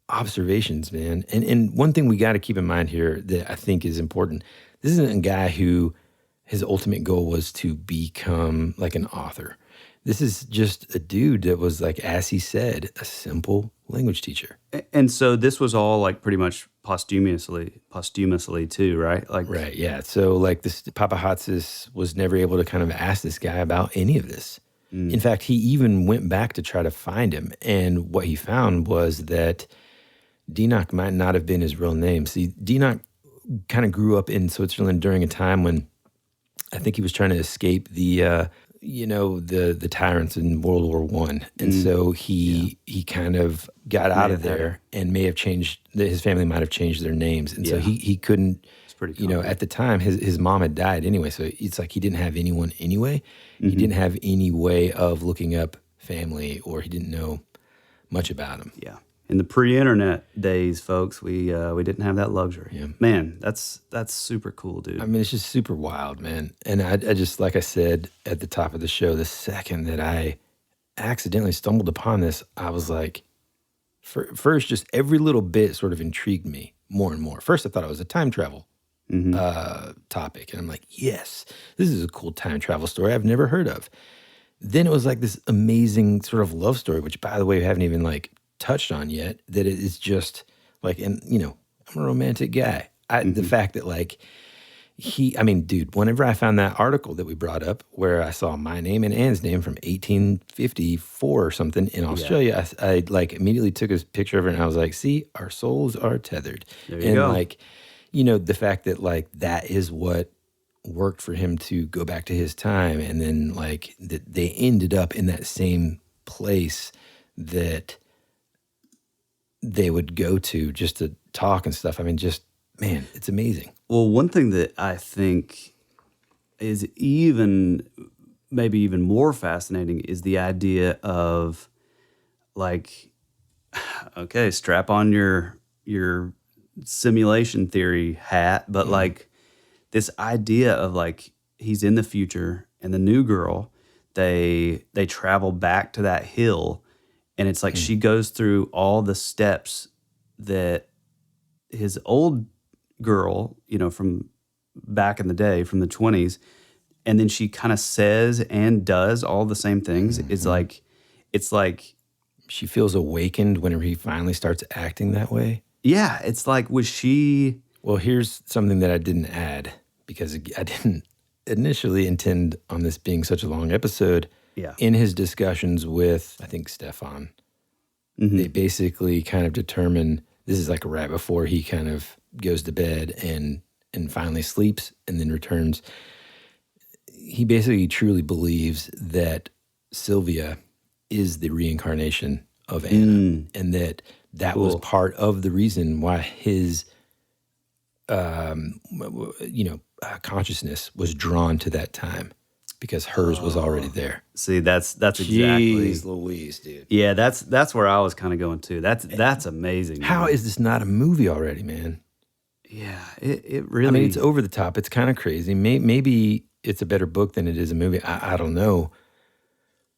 observations, man. And one thing we got to keep in mind here that I think is important, this isn't a guy who his ultimate goal was to become like an author. This is just a dude that was, like, as he said, a simple language teacher. And so this was all like pretty much posthumously too, right? Like, right, yeah. So like this Papachatzis was never able to kind of ask this guy about any of this. In fact, he even went back to try to find him. And what he found was that Dienach might not have been his real name. See, Dienach kind of grew up in Switzerland during a time when I think he was trying to escape the tyrants in World War I. And so he kind of got out of there and may have changed, his family might have changed their names. And so he couldn't, at the time, his mom had died anyway. So it's like he didn't have anyone anyway. He didn't have any way of looking up family, or he didn't know much about them. Yeah. In the pre-internet days, folks, we didn't have that luxury. Yeah. Man, that's super cool, dude. I mean, it's just super wild, man. And I just, like I said at the top of the show, the second that I accidentally stumbled upon this, I was like, first, just every little bit sort of intrigued me more and more. First, I thought it was a time travel topic. And I'm like, yes, this is a cool time travel story I've never heard of. Then it was like this amazing sort of love story, which, by the way, we haven't even like touched on yet, that it is just like, and I'm a romantic guy. The fact that like dude, whenever I found that article that we brought up where I saw my name and Anne's name from 1854 or something in Australia, I like immediately took a picture of it and I was like, see, our souls are tethered. There you go. Like, you know, the fact that like that is what worked for him to go back to his time, and then like that they ended up in that same place that they would go to just to talk and stuff. I mean, just, man, it's amazing. Well, one thing that I think is maybe even more fascinating is the idea of like, okay, strap on your simulation theory hat, but like this idea of like he's in the future and the new girl, they travel back to that hill, and it's like she goes through all the steps that his old girl, you know, from back in the day, from the 20s, and then she kind of says and does all the same things. It's like she feels awakened whenever he finally starts acting that way. Yeah, it's like, was she... Well, here's something that I didn't add because I didn't initially intend on this being such a long episode. Yeah. In his discussions with, I think, Stefan, they basically kind of determine, this is like right before he kind of goes to bed and finally sleeps and then returns. He basically truly believes that Sylvia is the reincarnation of Anna, and that was part of the reason why his, consciousness was drawn to that time, because hers was already there. See, that's exactly. Jeez Louise, dude. Yeah, that's where I was kind of going too. That's amazing. How man. is this not a movie already, man? Yeah, it really. I mean, it's over the top. It's kind of crazy. Maybe it's a better book than it is a movie. I don't know.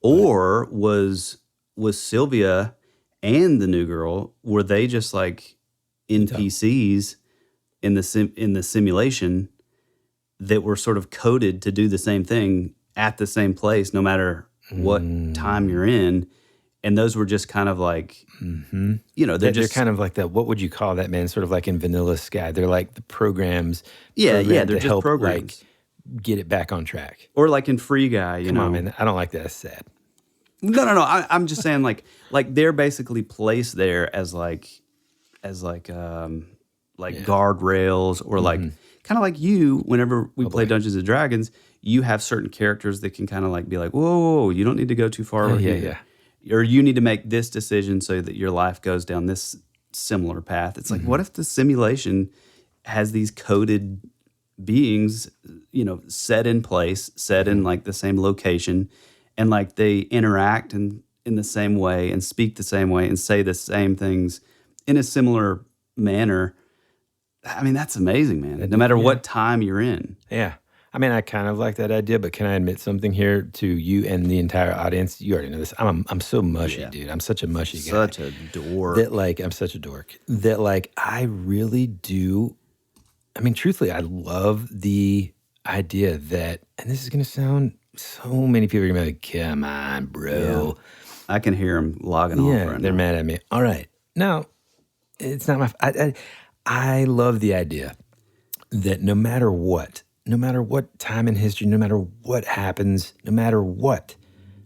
Or was Sylvia and the new girl, were they just like NPCs in the simulation that were sort of coded to do the same thing at the same place, no matter what time you're in? And those were just kind of like, you know, they're kind of like that. What would you call that, man? Sort of like in Vanilla Sky. They're like the programs. They're to just help, programs. Like, get it back on track. Or like in Free Guy, you know. Come on, man. I don't like that. It's sad. No. I'm just saying, like they're basically placed there as guardrails, or like kind of like you. Whenever we play Dungeons and Dragons, you have certain characters that can kind of like be like, whoa, you don't need to go too far over here. Or you need to make this decision so that your life goes down this similar path. It's like, what if the simulation has these coded beings, you know, set in place, set in like the same location, and like they interact in the same way and speak the same way and say the same things in a similar manner. I mean, that's amazing, man. No matter what time you're in. Yeah. I mean, I kind of like that idea, but can I admit something here to you and the entire audience? You already know this. I'm so mushy, dude. I'm such a mushy guy. Such a dork. I'm such a dork. That like I really do. I mean, truthfully, I love the idea that, and this is going to sound, so many people are going to be like, come on, bro. Yeah. I can hear them logging off right now. They're mad at me. All right. No, it's not my, I love the idea that no matter what time in history, no matter what happens, no matter what,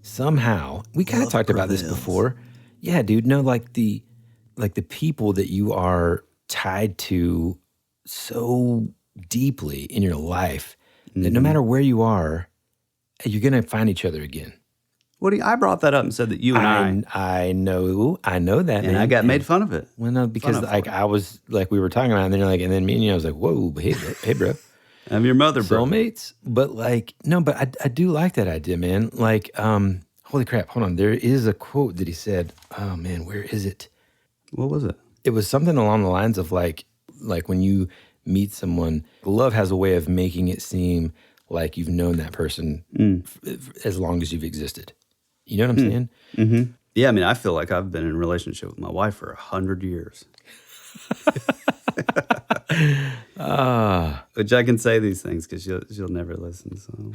somehow, we kind of talked about this before. Yeah, dude, no, like the people that you are tied to so deeply in your life that no matter where you are, you're going to find each other again. Woody, I brought that up and said that you and I know that, and man. I got made fun of it. Well, no, because like I was like, we were talking about it, and then you're like, and then me and you, I was like, whoa, hey, bro. I'm your mother, bro. Soulmates? But like, no, but I do like that idea, man. Like, holy crap, hold on. There is a quote that he said. Oh man, where is it? What was it? It was something along the lines of like when you meet someone, love has a way of making it seem like you've known that person as long as you've existed. You know what I'm saying? Mm-hmm. Yeah, I mean, I feel like I've been in a relationship with my wife for 100 years. Which I can say these things because she'll never listen. So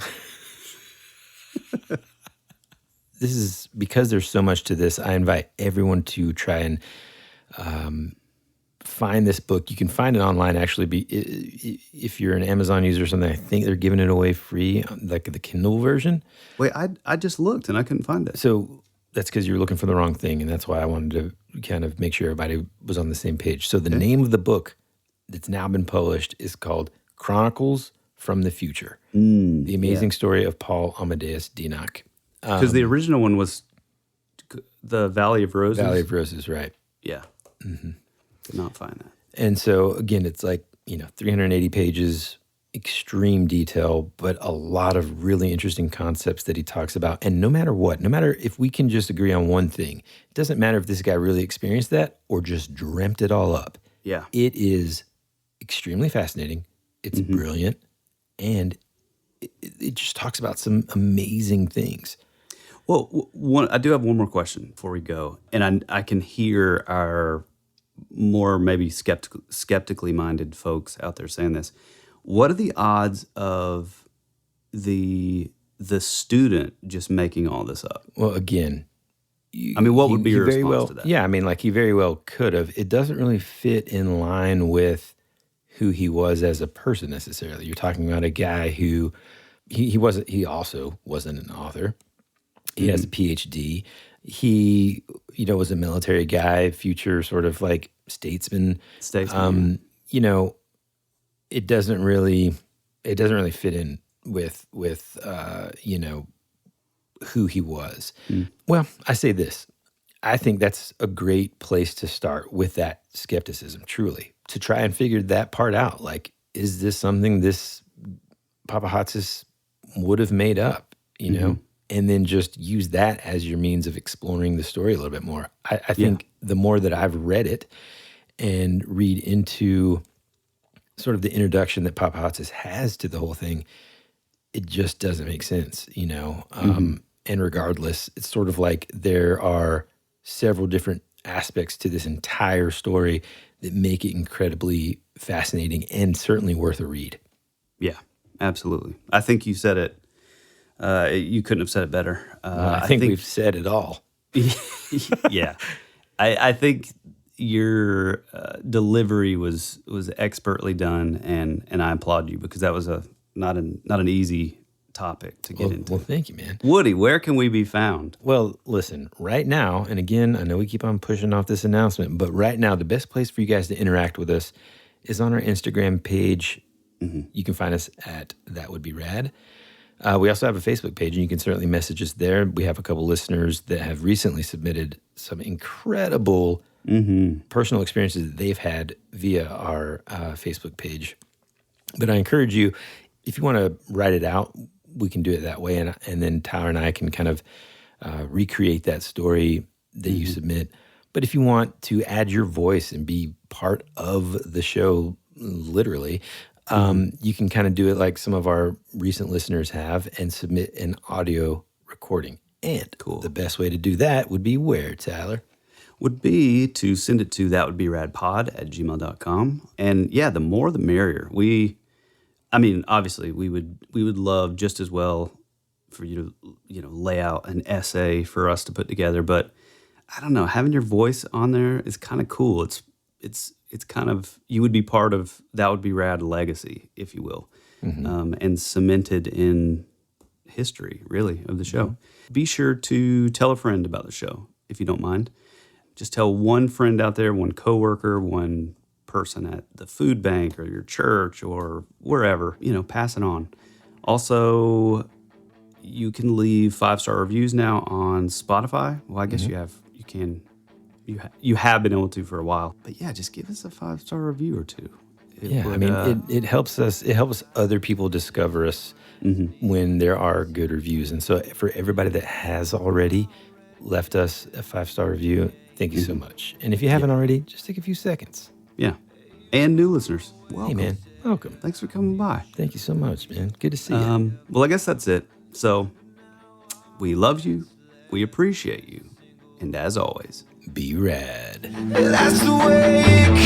this is because there's so much to this. I invite everyone to try and find this book, you can find it online. Actually, if you're an Amazon user or something, I think they're giving it away free, like the Kindle version. Wait, I just looked and I couldn't find it. So that's because you were looking for the wrong thing, and that's why I wanted to kind of make sure everybody was on the same page. So the name of the book that's now been published is called Chronicles from the Future, The Amazing Story of Paul Amadeus Dienach. Because the original one was the Valley of Roses. Valley of Roses, right. Yeah. Mm-hmm. Did not find that. And so, again, it's like, 380 pages, extreme detail, but a lot of really interesting concepts that he talks about. And no matter if we can just agree on one thing, it doesn't matter if this guy really experienced that or just dreamt it all up. Yeah. It is extremely fascinating. It's brilliant. And it just talks about some amazing things. Well, I do have one more question before we go. And I can hear our more maybe skeptically minded folks out there saying this. What are the odds of the student just making all this up? Well, again, what would be your response to that? Yeah, he very well could have. It doesn't really fit in line with who he was as a person necessarily. You're talking about a guy who he also wasn't an author. He has a PhD. He, was a military guy, future sort of like statesman. It doesn't really fit in with who he was. Well, I say this. I think that's a great place to start with that skepticism, truly, to try and figure that part out. Like, is this something this Papachatzis would have made up, and then just use that as your means of exploring the story a little bit more. I think the more that I've read it and read into sort of the introduction that Papachatzis has to the whole thing, it just doesn't make sense, And regardless, it's sort of like there are several different aspects to this entire story that make it incredibly fascinating and certainly worth a read. Yeah, absolutely. I think you said it. You couldn't have said it better. I think we've said it all. Yeah. I think your delivery was expertly done, and I applaud you because that was not an easy topic to get into. Well, thank you, man. Woody, where can we be found? Well, listen, right now, and again, I know we keep on pushing off this announcement, but right now, the best place for you guys to interact with us is on our Instagram page. You can find us at That Would Be Rad. We also have a Facebook page, and you can certainly message us there. We have a couple listeners that have recently submitted some incredible personal experiences that they've had via our Facebook page. But I encourage you, if you want to write it out, we can do it that way, and then Tyler and I can kind of recreate that story that you submit. But if you want to add your voice and be part of the show, literally, you can kind of do it like some of our recent listeners have and submit an audio recording. And the best way to do that would be where, Tyler? Would be to send it to thatwouldberadpod@gmail.com. And yeah, the more the merrier. Obviously we would love just as well for you to, lay out an essay for us to put together. But I don't know, having your voice on there is kind of cool. It's kind of, you would be part of That Would Be Rad legacy, if you will, and cemented in history, really, of the show. Be sure to tell a friend about the show, if you don't mind. Just tell one friend out there, one coworker, one person at the food bank or your church or wherever, pass it on. Also, you can leave 5-star reviews now on Spotify. Well, I guess you have been able to for a while. But yeah, just give us a 5-star review or two. It helps us. It helps other people discover us when there are good reviews. And so for everybody that has already left us a 5-star review, thank you so much. And if you haven't already, just take a few seconds. Yeah. And new listeners, welcome. Hey, man. Welcome. Thanks for coming by. Thank you so much, man. Good to see you. Well, I guess that's it. So we love you. We appreciate you. And as always, be rad. That's the way it goes.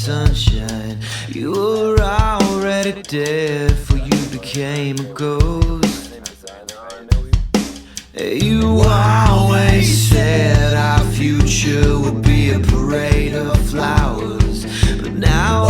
sunshine. You were already dead, for you became a ghost. You always said our future would be a parade of flowers, but now